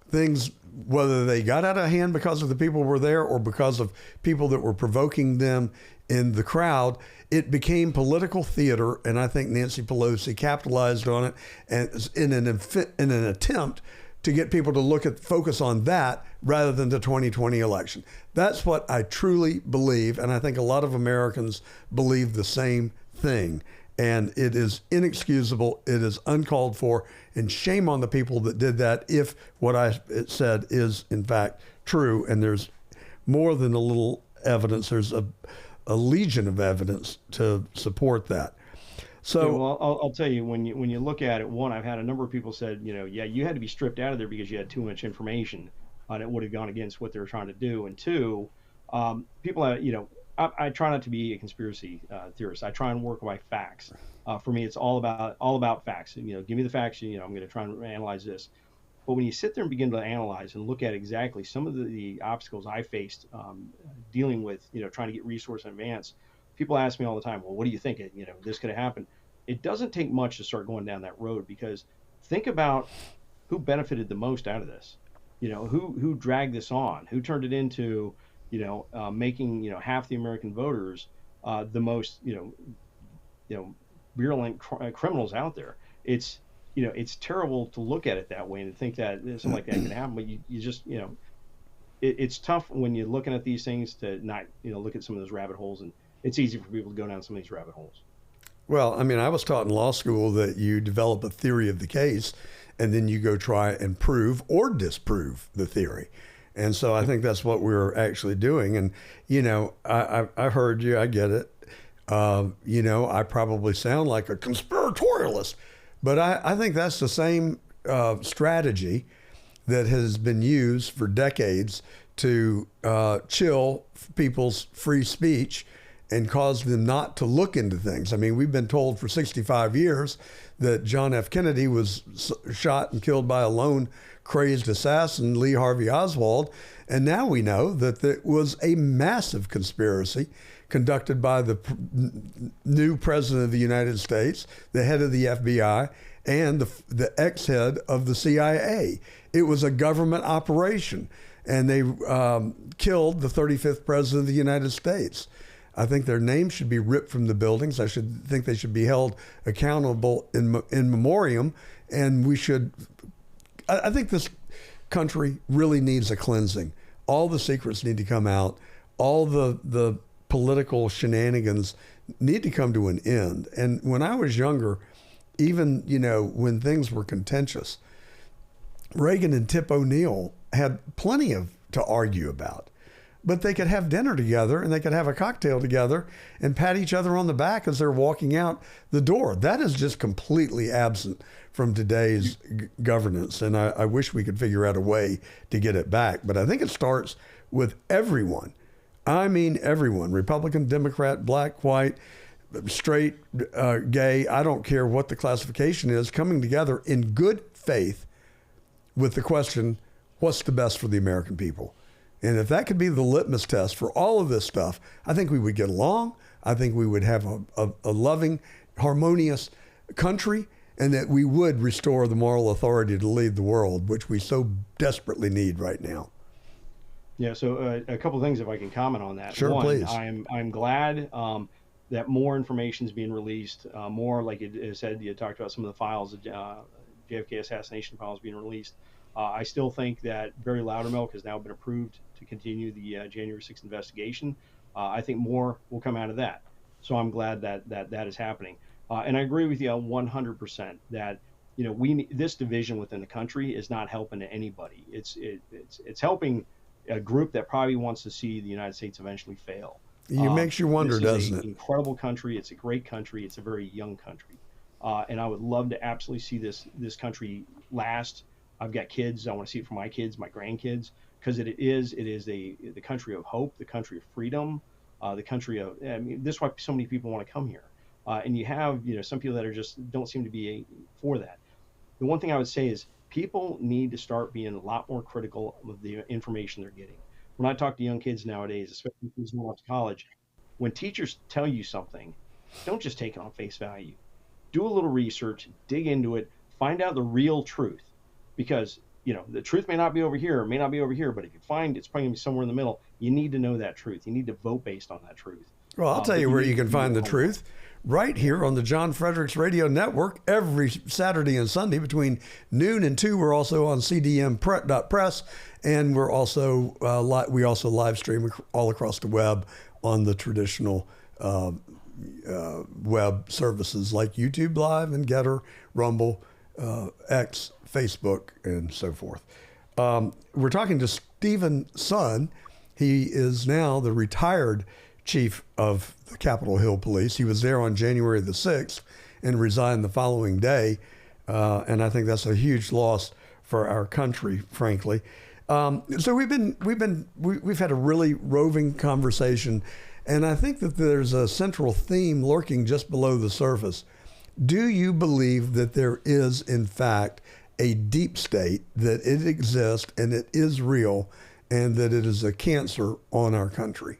[SPEAKER 1] Things, whether they got out of hand because of the people who were there or because of people that were provoking them in the crowd, it became political theater, and I think Nancy Pelosi capitalized on it, and in an attempt to get people to focus on that rather than the 2020 election. That's what I truly believe, and I think a lot of Americans believe the same thing. And it is inexcusable, it is uncalled for, and shame on the people that did that if what I said is in fact true. And there's more than a little evidence, there's a legion of evidence to support that. So,
[SPEAKER 2] Yeah, well, I'll tell you, when you look at it, one, I've had a number of people said, yeah, you had to be stripped out of there because you had too much information, and it would have gone against what they were trying to do. And two, people, I try not to be a conspiracy theorist. I try and work by facts. For me, it's all about facts. Give me the facts. I'm going to try and analyze this. But when you sit there and begin to analyze and look at exactly some of the obstacles I faced dealing with, trying to get resource in advance, people ask me all the time, well, what do you think? This could have happened. It doesn't take much to start going down that road, because think about who benefited the most out of this. Who dragged this on, who turned it into, making, half the American voters the most, virulent criminals out there. It's terrible to look at it that way and think that something like that can happen. But you just, it's tough when you're looking at these things to not, look at some of those rabbit holes, and it's easy for people to go down some of these rabbit holes.
[SPEAKER 1] well, I mean, I was taught in law school that you develop a theory of the case and then you go try and prove or disprove the theory. And so I think that's what we're actually doing. And, I heard you, I get it. I probably sound like a conspiratorialist, but I think that's the same strategy that has been used for decades to chill people's free speech and cause them not to look into things. I mean, we've been told for 65 years that John F. Kennedy was shot and killed by a lone crazed assassin, Lee Harvey Oswald. And now we know that it was a massive conspiracy conducted by the new president of the United States, the head of the FBI, and the ex-head of the CIA. It was a government operation, and they killed the 35th president of the United States. I think their names should be ripped from the buildings. I think they should be held accountable in memoriam, and I think this country really needs a cleansing. All the secrets need to come out. All the political shenanigans need to come to an end. And when I was younger, even, when things were contentious, Reagan and Tip O'Neill had plenty to argue about. But they could have dinner together and they could have a cocktail together and pat each other on the back as they're walking out the door. That is just completely absent from today's governance. And I wish we could figure out a way to get it back. But I think it starts with everyone I mean everyone, Republican, Democrat, black, white, straight, gay, I don't care what the classification is, coming together in good faith with the question, what's the best for the American people? And if that could be the litmus test for all of this stuff, I think we would get along. I think we would have a loving, harmonious country, and that we would restore the moral authority to lead the world, which we so desperately need right now.
[SPEAKER 2] Yeah, so a couple of things if I can comment on that.
[SPEAKER 1] Sure,
[SPEAKER 2] One,
[SPEAKER 1] please.
[SPEAKER 2] I'm glad that more information is being released. More, like it said, you talked about some of the files, JFK assassination files being released. I still think that Barry Loudermilk has now been approved to continue the January 6th investigation. I think more will come out of that. So I'm glad that is happening. And I agree with you 100% that this division within the country is not helping anybody. It's helping a group that probably wants to see the United States eventually fail.
[SPEAKER 1] It makes you wonder, doesn't it?
[SPEAKER 2] Incredible country. It's a great country. It's a very young country. And I would love to absolutely see this country last. I've got kids. I want to see it for my kids, my grandkids, because it is the country of hope, the country of freedom, the country of, I mean, this is why so many people want to come here. And you have, some people that are just don't seem to be for that. The one thing I would say is people need to start being a lot more critical of the information they're getting. When I talk to young kids nowadays, especially kids going off to college, when teachers tell you something, don't just take it on face value. Do a little research, dig into it, find out the real truth. Because, the truth may not be over here, may not be over here, but if you find it's probably going to be somewhere in the middle, you need to know that truth. You need to vote based on that truth.
[SPEAKER 1] Well, I'll tell you where you can find the truth. Right here on the John Fredericks Radio Network every Saturday and Sunday between noon and 2. We're also on cdmpress, and we're also we also live stream all across the web on the traditional web services like YouTube Live and Getter, Rumble, X, Facebook, and so forth. We're talking to Stephen Son. He is now the retired chief of the Capitol Hill Police. He was there on January the 6th and resigned the following day. And I think that's a huge loss for our country, frankly. So we've had a really roving conversation, and I think that there's a central theme lurking just below the surface. Do you believe that there is, in fact, a deep state, that it exists and it is real, and that it is a cancer on our country?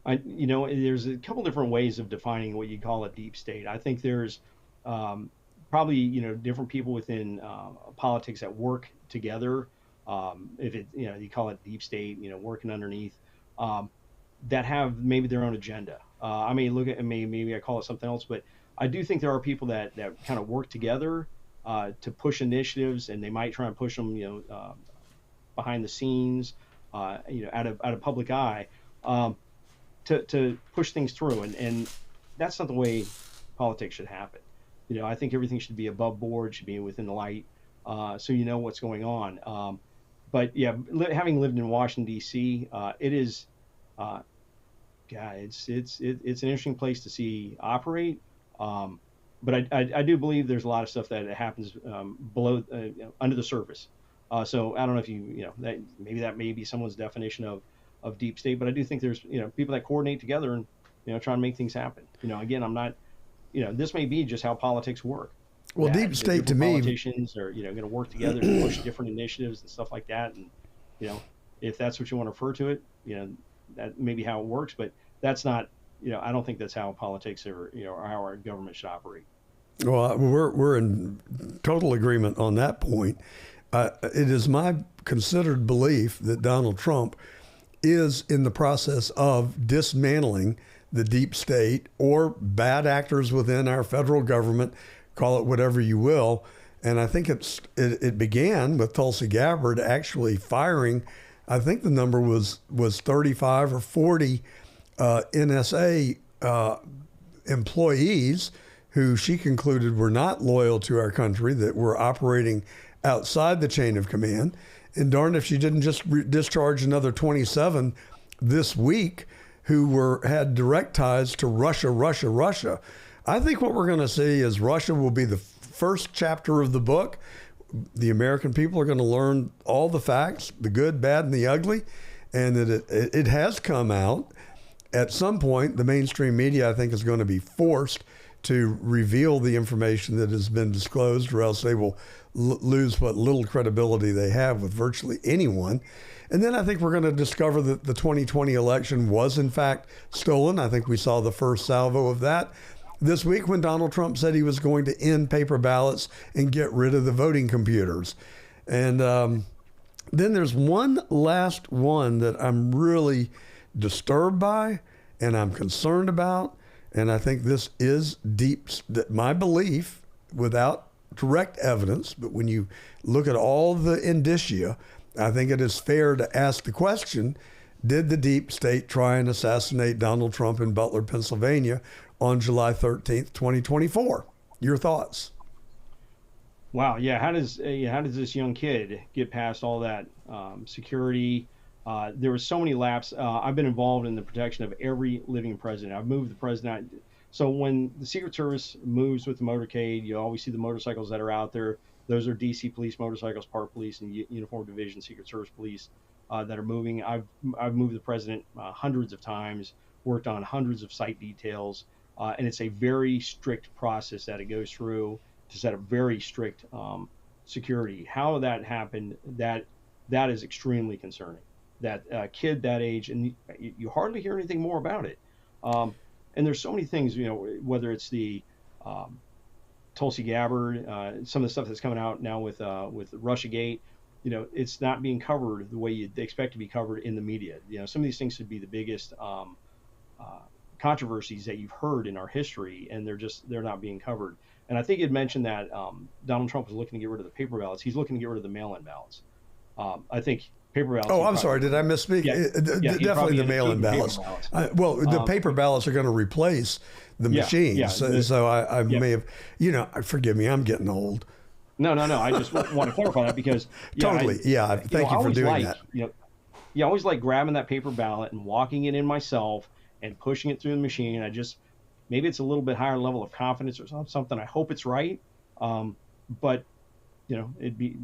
[SPEAKER 2] There's a couple different ways of defining what you call a deep state. I think there's probably, different people within politics that work together. If it, you call it deep state, working underneath, that have maybe their own agenda. I may look at, maybe I call it something else, but I do think there are people that kind of work together to push initiatives, and they might try and push them, behind the scenes, out of public eye. To push things through, and that's not the way politics should happen. I think everything should be above board, should be within the light, so you know what's going on. But yeah, having lived in Washington D.C., it is, it's an interesting place to see operate. But I do believe there's a lot of stuff that happens below, under the surface. So I don't know if that may be someone's definition of deep state, but I do think there's people that coordinate together and try and make things happen. Again, I'm not, this may be just how politics work.
[SPEAKER 1] Well, deep state to me,
[SPEAKER 2] politicians are going to work together to push different initiatives and stuff like that. And if that's what you want to refer to it, that may be how it works. But that's not, I don't think that's how politics or how our government should operate.
[SPEAKER 1] Well, we're in total agreement on that point. It is my considered belief that Donald Trump is in the process of dismantling the deep state or bad actors within our federal government, call it whatever you will. And I think it began with Tulsi Gabbard actually firing, I think the number was 35 or 40 NSA employees who she concluded were not loyal to our country, that were operating outside the chain of command. And darn if she didn't just discharge another 27 this week who had direct ties to Russia. I think what we're going to see is Russia will be the first chapter of the book. The American people are going to learn all the facts, the good, bad, and the ugly. and that it has come out. At some point, the mainstream media, I think, is going to be forced to reveal the information that has been disclosed, or else they will lose what little credibility they have with virtually anyone. And then I think we're going to discover that the 2020 election was, in fact, stolen. I think we saw the first salvo of that this week when Donald Trump said he was going to end paper ballots and get rid of the voting computers. And then there's one last one that I'm really disturbed by and I'm concerned about. And I think this is deep, my belief, without direct evidence, but when you look at all the indicia, I think it is fair to ask the question, did the deep state try and assassinate Donald Trump in Butler, Pennsylvania on July 13th, 2024? Your thoughts?
[SPEAKER 2] Wow. Yeah. How does this young kid get past all that security? There were so many laps. I've been involved in the protection of every living president. I've moved the president. So when the Secret Service moves with the motorcade, you always see the motorcycles that are out there. Those are DC police motorcycles, Park Police, and Uniform Division Secret Service Police that are moving. I've moved the president hundreds of times, worked on hundreds of site details, and it's a very strict process that it goes through to set up very strict security. How that happened, that is extremely concerning. That kid that age, and you hardly hear anything more about it. And there's so many things, whether it's the Tulsi Gabbard, some of the stuff that's coming out now with Russiagate, it's not being covered the way you'd expect to be covered in the media. Some of these things should be the biggest controversies that you've heard in our history, and they're not being covered. And I think you'd mentioned that Donald Trump was looking to get rid of the paper ballots. He's looking to get rid of the mail-in ballots. I think paper ballots.
[SPEAKER 1] Oh, I'm sorry. Did I misspeak? Definitely the mail-in ballots. The paper ballots are going to replace the machines. So I may have, forgive me, I'm getting old.
[SPEAKER 2] No. I just want to clarify that because.
[SPEAKER 1] Totally. Thank you for doing that.
[SPEAKER 2] I always like grabbing that paper ballot and walking it in myself and pushing it through the machine. Maybe it's a little bit higher level of confidence or something. I hope it's right. But, it'd be,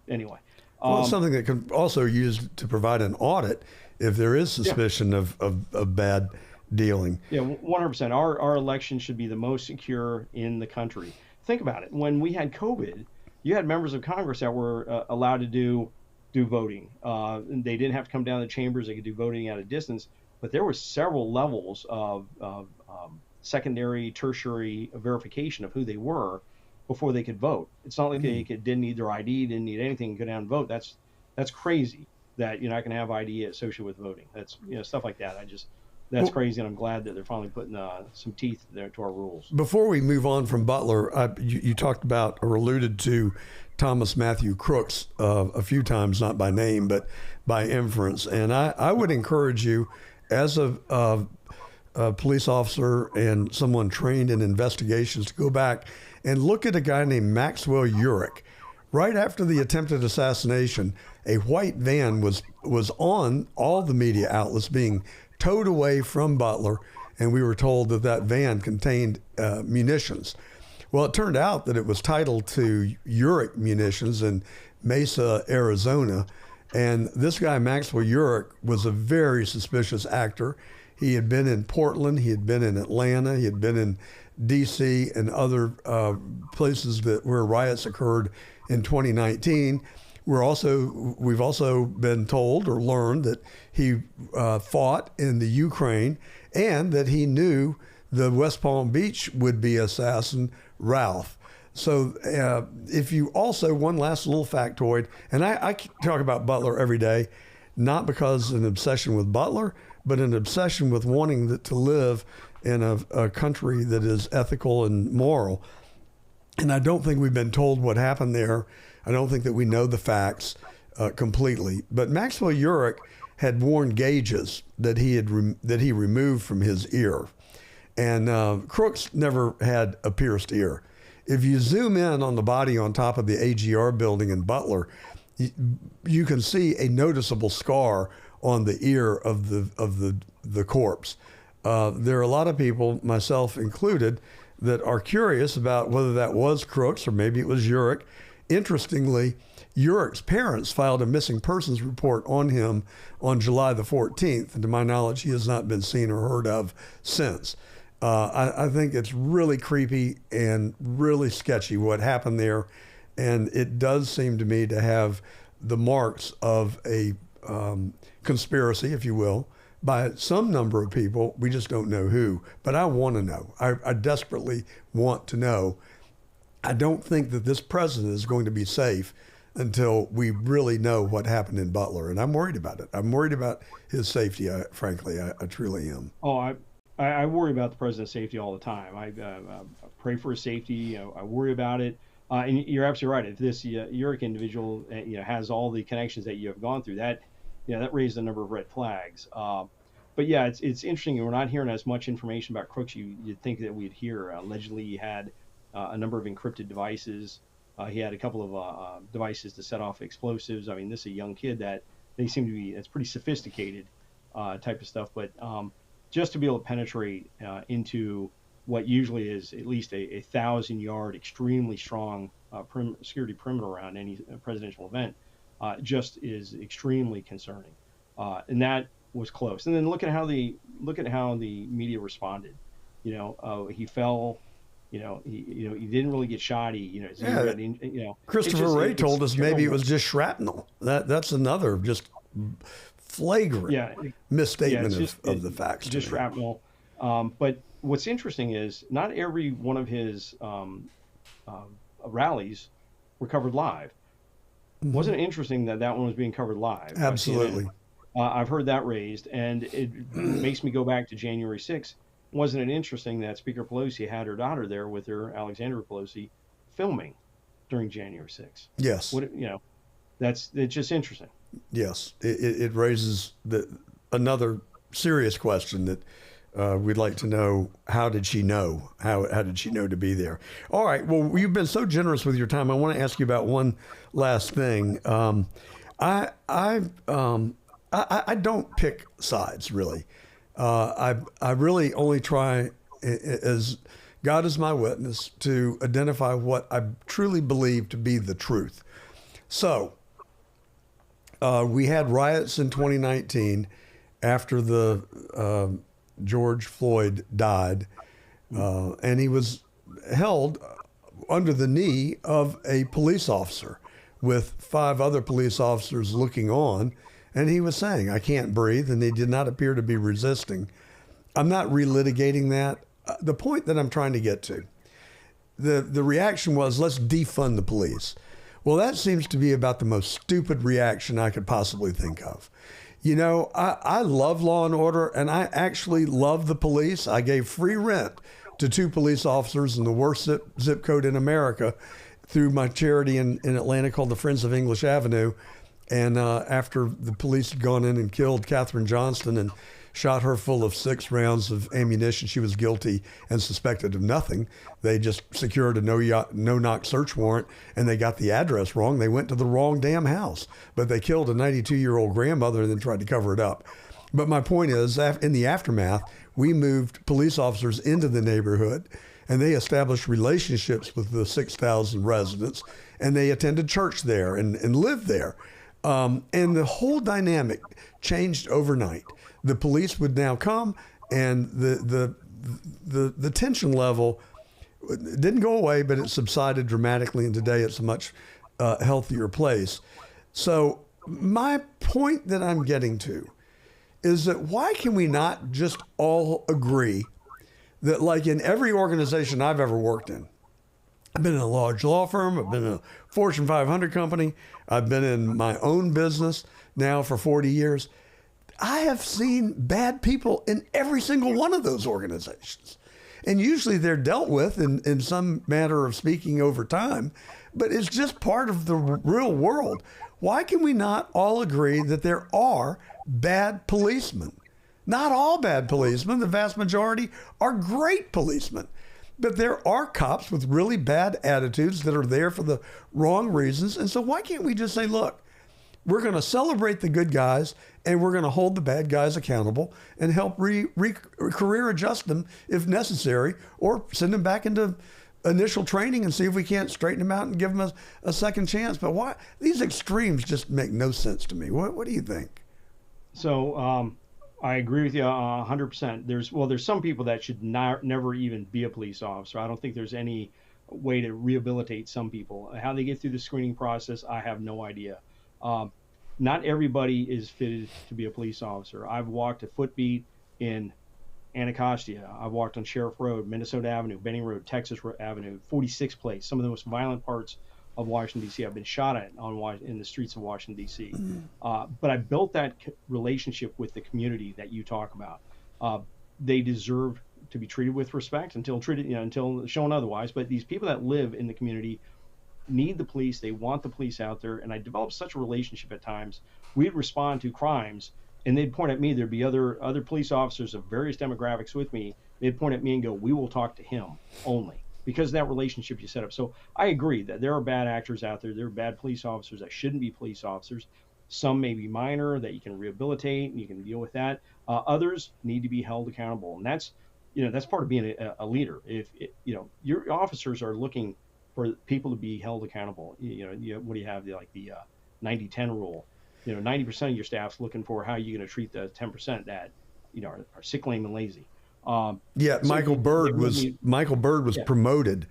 [SPEAKER 2] anyway.
[SPEAKER 1] Well, it's something that can also use to provide an audit if there is suspicion of bad dealing.
[SPEAKER 2] Yeah, 100%. Our election should be the most secure in the country. Think about it. When we had COVID, you had members of Congress that were allowed to do voting. And they didn't have to come down to the chambers. They could do voting at a distance. But there were several levels of secondary, tertiary verification of who they were before they could vote. It's not like they didn't need their ID, didn't need anything, go down and vote. That's crazy that you're not going to have ID associated with voting. That's stuff like that. That's crazy, and I'm glad that they're finally putting some teeth there to our rules.
[SPEAKER 1] Before we move on from Butler, you talked about or alluded to Thomas Matthew Crooks a few times, not by name but by inference. And I would encourage you, as a police officer and someone trained in investigations, to go back and look at a guy named Maxwell Urich. Right after the attempted assassination, a white van was on all the media outlets being towed away from Butler, and we were told that van contained munitions. Well, it turned out that it was titled to Urich Munitions in Mesa, Arizona, and this guy, Maxwell Urich, was a very suspicious actor. He had been in Portland, he had been in Atlanta, he had been in D.C. and other places where riots occurred in 2019. We've also been told or learned that he fought in the Ukraine and that he knew the West Palm Beach would-be assassin Ralph. So if you also, one last little factoid, and I talk about Butler every day, not because of an obsession with Butler, but an obsession with wanting to live in a country that is ethical and moral. And I don't think we've been told what happened there. I don't think that we know the facts completely. But Maxwell Urich had worn gauges that he removed from his ear. And Crooks never had a pierced ear. If you zoom in on the body on top of the AGR building in Butler, you can see a noticeable scar on the ear of the corpse. There are a lot of people, myself included, that are curious about whether that was Crooks or maybe it was Urich. Interestingly, Urich's parents filed a missing persons report on him on July the 14th. And to my knowledge, he has not been seen or heard of since. I think it's really creepy and really sketchy what happened there. And it does seem to me to have the marks of a conspiracy, if you will, by some number of people. We just don't know who. But I want to know. I desperately want to know. I don't think that this president is going to be safe until we really know what happened in Butler. And I'm worried about it. I'm worried about his safety, frankly. I truly am.
[SPEAKER 2] Oh, I worry about the president's safety all the time. I pray for his safety. I worry about it. And you're absolutely right. If this Urich individual has all the connections that you have gone through, that raised a number of red flags. But yeah, it's interesting. We're not hearing as much information about Crooks. You'd think that we'd hear. Allegedly, he had a number of encrypted devices. He had a couple of devices to set off explosives. I mean, this is a young kid that they seem to be. It's pretty sophisticated type of stuff. But just to be able to penetrate into what usually is at least a 1,000-yard, extremely strong security perimeter around any presidential event, just is extremely concerning. And that was close. And then look at how the media responded. He fell. He didn't really get shot.
[SPEAKER 1] Christopher Wray told us maybe it was just shrapnel. That's another just flagrant misstatement of the facts.
[SPEAKER 2] Just shrapnel. But what's interesting is not every one of his rallies were covered live. Wasn't it interesting that one was being covered live?
[SPEAKER 1] Absolutely.
[SPEAKER 2] I've heard that raised, and it makes me go back to January 6th. Wasn't it interesting that Speaker Pelosi had her daughter there with her, Alexandra Pelosi, filming during January 6th?
[SPEAKER 1] Yes.
[SPEAKER 2] It's just interesting.
[SPEAKER 1] Yes, it raises another serious question that we'd like to know. How did she know? How did she know to be there? All right. Well, you've been so generous with your time. I want to ask you about one last thing. I don't pick sides, really. I really only try, as God is my witness, to identify what I truly believe to be the truth. So we had riots in 2019 after the George Floyd died, and he was held under the knee of a police officer with 5 other police officers looking on. And he was saying, I can't breathe, and they did not appear to be resisting. I'm not relitigating that. The point that I'm trying to get to, the reaction was, let's defund the police. Well, that seems to be about the most stupid reaction I could possibly think of. I love law and order, and I actually love the police. I gave free rent to 2 police officers in the worst zip code in America through my charity in Atlanta called the Friends of English Avenue. And after the police had gone in and killed Katherine Johnston and shot her full of 6 rounds of ammunition, she was guilty and suspected of nothing. They just secured a no-knock search warrant, and they got the address wrong. They went to the wrong damn house, but they killed a 92-year-old grandmother and then tried to cover it up. But my point is, in the aftermath, we moved police officers into the neighborhood, and they established relationships with the 6,000 residents, and they attended church there and lived there. And the whole dynamic changed overnight. The police would now come, and the tension level didn't go away, but it subsided dramatically. And today it's a much healthier place. So my point that I'm getting to is that why can we not just all agree that, like in every organization I've ever worked in, I've been in a large law firm, I've been in a Fortune 500 company, I've been in my own business now for 40 years. I have seen bad people in every single one of those organizations. And usually they're dealt with in some manner of speaking over time, but it's just part of the real world. Why can we not all agree that there are bad policemen? Not all bad policemen, the vast majority are great policemen. But there are cops with really bad attitudes that are there for the wrong reasons. And so why can't we just say, look, we're going to celebrate the good guys and we're going to hold the bad guys accountable and help career adjust them if necessary, or send them back into initial training and see if we can't straighten them out and give them a second chance. But why these extremes just make no sense to me? What do you think?
[SPEAKER 2] So I agree with you 100%. There's some people that should never even be a police officer. I don't think there's any way to rehabilitate some people. How they get through the screening process, I have no idea. Not everybody is fitted to be a police officer. I've walked a footbeat in Anacostia. I've walked on Sheriff Road, Minnesota Avenue, Benning Road, Texas Avenue, 46th Place, some of the most violent parts of Washington, D.C. I've been shot at in the streets of Washington, D.C. But I built that relationship with the community that you talk about. They deserve to be treated with respect until shown otherwise. But these people that live in the community need the police. They want the police out there. And I developed such a relationship at times. We'd respond to crimes, and they'd point at me. There'd be other police officers of various demographics with me. They'd point at me and go, "We will talk to him only," because of that relationship you set up. So I agree that there are bad actors out there. There are bad police officers that shouldn't be police officers. Some may be minor that you can rehabilitate and you can deal with that. Others need to be held accountable, and that's part of being a leader. If your officers are looking for people to be held accountable, what do you have? The 90-10 rule. 90% of your staff's looking for how you're going to treat the 10% that are sick, lame, and lazy.
[SPEAKER 1] Michael Byrd was promoted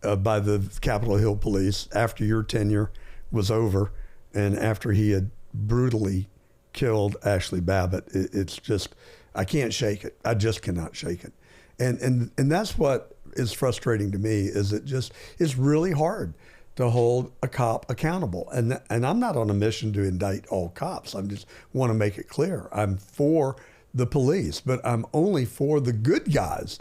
[SPEAKER 1] by the Capitol Hill Police after your tenure was over, and after he had brutally killed Ashley Babbitt. It's just, I can't shake it. I just cannot shake it, and that's what is frustrating to me. Is it's really hard to hold a cop accountable, and I'm not on a mission to indict all cops. I just want to make it clear I'm for the police, but I'm only for the good guys.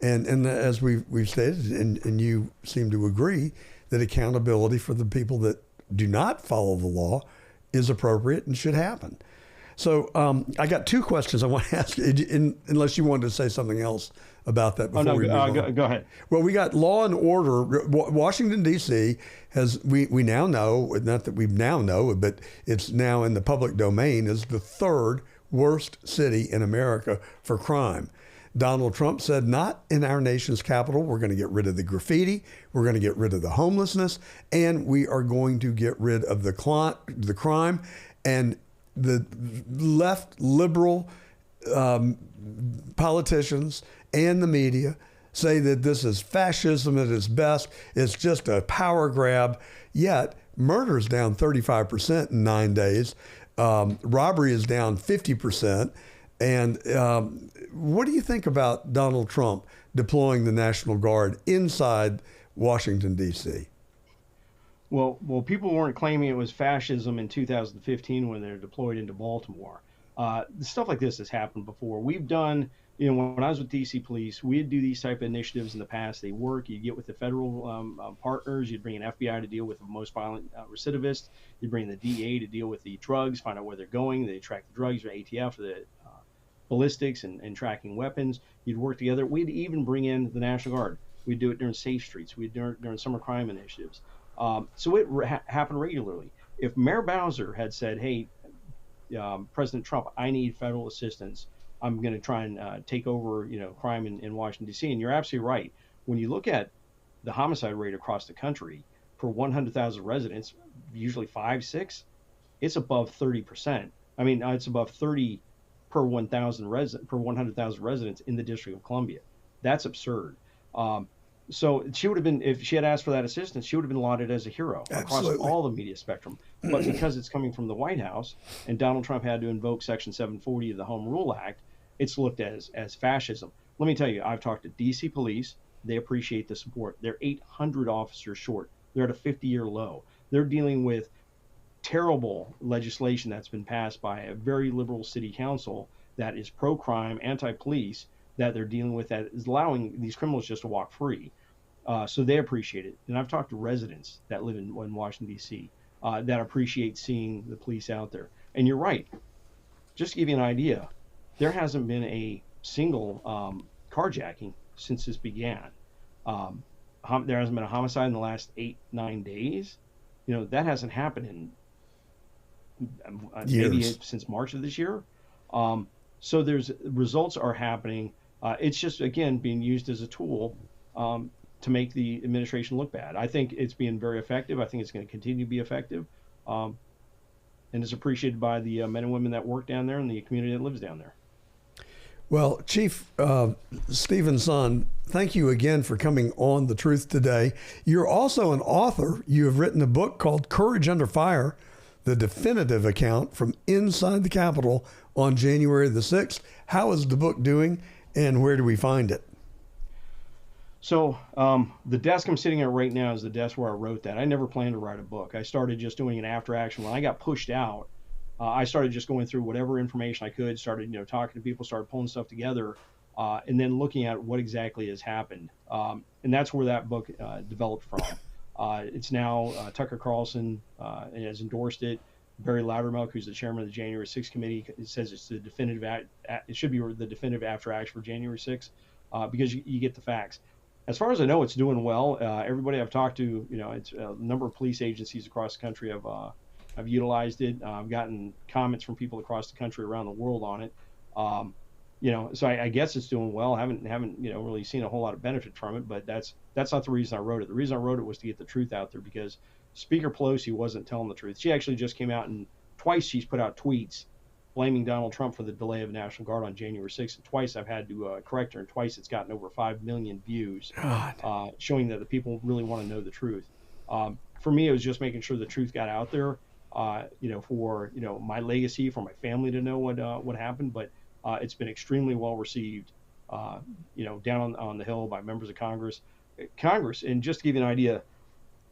[SPEAKER 1] And as we've stated, and you seem to agree, that accountability for the people that do not follow the law is appropriate and should happen. So I got two questions I want to ask you, unless you wanted to say something else about that before we move on.
[SPEAKER 2] Go ahead.
[SPEAKER 1] Well, we got law and order. Washington, D.C. we now know, not that we now know, but it's now in the public domain, is the third worst city in America for crime. Donald Trump said, not in our nation's capital. We're going to get rid of the graffiti. We're going to get rid of the homelessness, and we are going to get rid of the crime. And the left liberal politicians and the media say that this is fascism at its best. It's just a power grab. Yet murder's down 35% in 9 days. Robbery is down 50%. And what do you think about Donald Trump deploying the National Guard inside Washington, D.C.?
[SPEAKER 2] Well, people weren't claiming it was fascism in 2015 when they were deployed into Baltimore. Stuff like this has happened before. We've done, when I was with D.C. Police, we'd do these type of initiatives in the past. They work. You'd get with the federal partners. You'd bring an FBI to deal with the most violent recidivists. You'd bring the DA to deal with the drugs, find out where they're going. They track the drugs, or ATF, the ballistics and tracking weapons. You'd work together. We'd even bring in the National Guard. We'd do it during Safe Streets. We'd do it during summer crime initiatives. So it happened regularly. If Mayor Bowser had said, "Hey, President Trump, I need federal assistance. I'm going to try and take over, crime in Washington, D.C." And you're absolutely right. When you look at the homicide rate across the country per 100,000 residents, usually 5, 6, it's above 30%. I mean, it's above 30 per 100,000 residents in the District of Columbia. That's absurd. So she would have been, if she had asked for that assistance, she would have been lauded as a hero across all the media spectrum. But because it's coming from the White House and Donald Trump had to invoke Section 740 of the Home Rule Act, it's looked at as fascism. Let me tell you, I've talked to D.C. Police. They appreciate the support. They're 800 officers short. They're at a 50-year low. They're dealing with terrible legislation that's been passed by a very liberal city council that is pro-crime, anti-police, that they're dealing with, that is allowing these criminals just to walk free. So they appreciate it. And I've talked to residents that live in Washington, D.C., that appreciate seeing the police out there. And you're right. Just to give you an idea, there hasn't been a single carjacking since this began. There hasn't been a homicide in the last 8-9 days. That hasn't happened in maybe since March of this year. So results are happening. It's just, again, being used as a tool to make the administration look bad. I think it's being very effective. I think it's going to continue to be effective. And it's appreciated by the men and women that work down there and the community that lives down there.
[SPEAKER 1] Well, Chief Stevenson, thank you again for coming on The Truth Today. You're also an author. You have written a book called Courage Under Fire, the definitive account from inside the Capitol on January the 6th. How is the book doing, and where do we find it?
[SPEAKER 2] So the desk I'm sitting at right now is the desk where I wrote that. I never planned to write a book. I started just doing an after action. When I got pushed out, I started just going through whatever information I could, started talking to people, started pulling stuff together, and then looking at what exactly has happened. And that's where that book developed from. It's now Tucker Carlson has endorsed it. Barry Loudermilk, who's the chairman of the January 6th committee, says it's the definitive. It should be the definitive after action for January 6th because you get the facts. As far as I know, it's doing well. Everybody I've talked to, it's a number of police agencies across the country have utilized it. I've gotten comments from people across the country, around the world on it. So I guess it's doing well. Haven't really seen a whole lot of benefit from it, but that's not the reason I wrote it. The reason I wrote it was to get the truth out there because Speaker Pelosi wasn't telling the truth. She actually just came out and twice she's put out tweets blaming Donald Trump for the delay of National Guard on January 6th. And twice I've had to correct her, and twice it's gotten over 5 million views, showing that the people really want to know the truth. For me, it was just making sure the truth got out there, for my legacy, for my family to know what happened. But it's been extremely well received, down on the Hill by members of Congress. And just to give you an idea,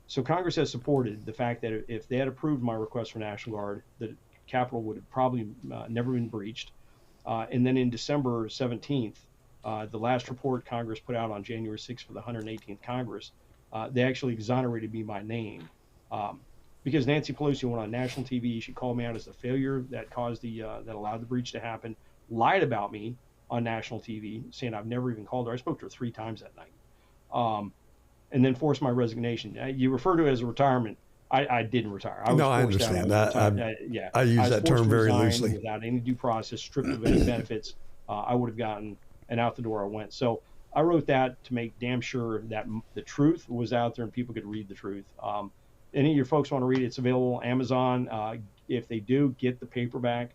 [SPEAKER 2] so Congress has supported the fact that if they had approved my request for National Guard, the Capitol would have probably never been breached. And then in December 17th, the last report Congress put out on January 6th for the 118th Congress, they actually exonerated me by name. Because Nancy Pelosi went on national TV, she called me out as the failure that caused that allowed the breach to happen, lied about me on national TV, saying I've never even called her. I spoke to her 3 times that night. And then forced my resignation. You refer to it as a retirement. I didn't retire.
[SPEAKER 1] I understand that. I use that term very loosely.
[SPEAKER 2] Without any due process, stripped of any benefits, I would have gotten, and out the door I went. So I wrote that to make damn sure that the truth was out there and people could read the truth. Any of your folks want to read it, it's available on Amazon. If they do, get the paperback.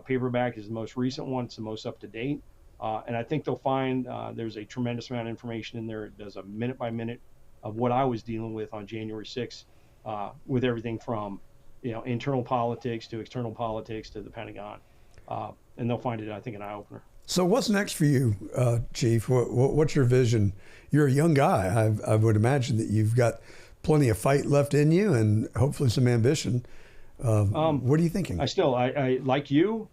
[SPEAKER 2] Paperback is the most recent one. It's the most up to date. And I think they'll find there's a tremendous amount of information in there. It does a minute by minute of what I was dealing with on January 6th. With everything from, internal politics to external politics to the Pentagon. And they'll find it, I think, an eye-opener.
[SPEAKER 1] So what's next for you, Chief? What's your vision? You're a young guy. I would imagine that you've got plenty of fight left in you and hopefully some ambition. What are you thinking?
[SPEAKER 2] I like you,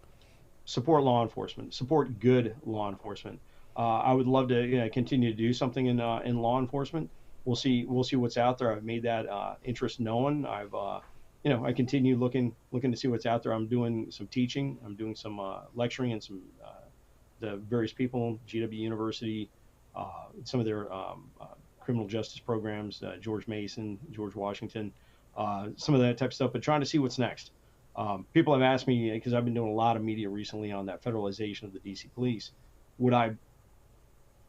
[SPEAKER 2] support law enforcement, support good law enforcement. I would love to continue to do something in law enforcement. We'll see what's out there. I've made that interest known. I continue looking to see what's out there. I'm doing some teaching. I'm doing some lecturing in some the various people, GW University, some of their criminal justice programs, George Mason, George Washington, some of that type of stuff, but trying to see what's next. People have asked me, because I've been doing a lot of media recently on that federalization of the DC police, would I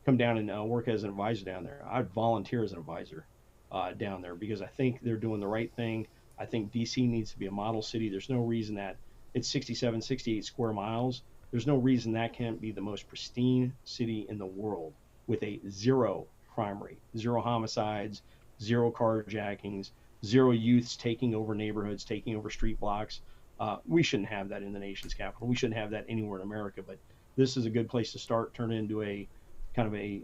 [SPEAKER 2] come down and work as an advisor down there? I'd volunteer as an advisor down there because I think they're doing the right thing. I think DC needs to be a model city. There's no reason that it's 67, 68 square miles. There's no reason that can't be the most pristine city in the world with a 0 crime rate, 0 homicides, 0 carjackings, 0 youths taking over neighborhoods, taking over street blocks. We shouldn't have that in the nation's capital. We shouldn't have that anywhere in America, but this is a good place to start, turn it into a kind of a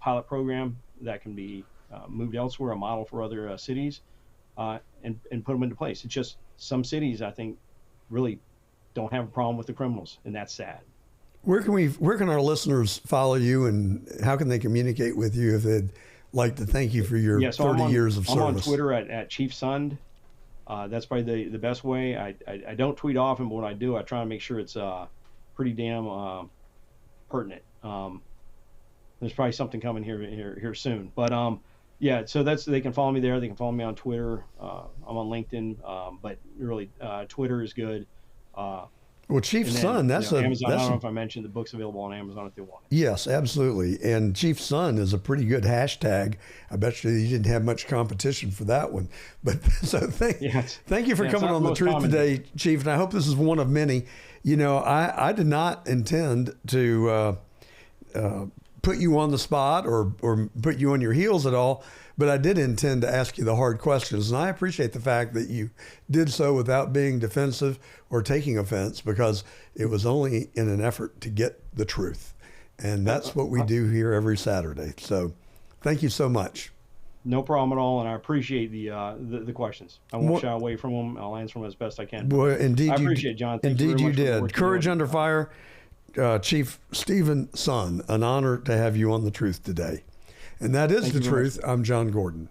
[SPEAKER 2] pilot program that can be moved elsewhere, a model for other cities, and put them into place. It's just some cities, I think, really don't have a problem with the criminals, and that's sad.
[SPEAKER 1] Where can our listeners follow you, and how can they communicate with you if they'd like to thank you for your 30 years of service?
[SPEAKER 2] I'm on Twitter at Chief Sund. That's probably the best way. I don't tweet often, but when I do, I try to make sure it's pretty damn pertinent. There's probably something coming here soon, but so they can follow me there. They can follow me on Twitter. I'm on LinkedIn, but really Twitter is good.
[SPEAKER 1] Well, Chief's
[SPEAKER 2] then,
[SPEAKER 1] son,
[SPEAKER 2] Amazon. I don't know if I mentioned the book's available on Amazon if they want it.
[SPEAKER 1] Yes, absolutely. And Chief's son is a pretty good hashtag. I bet you didn't have much competition for that one. But so thank you for coming on The Truth today, Chief. And I hope this is one of many. You know, I did not intend to put you on the spot or put you on your heels at all, but I did intend to ask you the hard questions. And I appreciate the fact that you did so without being defensive or taking offense, because it was only in an effort to get the truth. And that's what we do here every Saturday. So thank you so much.
[SPEAKER 2] No problem at all, and I appreciate the questions. I won't shy away from them. I'll answer them as best I can.
[SPEAKER 1] Well, indeed,
[SPEAKER 2] I appreciate it, John. Thank
[SPEAKER 1] indeed,
[SPEAKER 2] you
[SPEAKER 1] did. Courage Under Fire, Chief Stephen Son. An honor to have you on The Truth today. And that is The Truth. I'm John Gordon.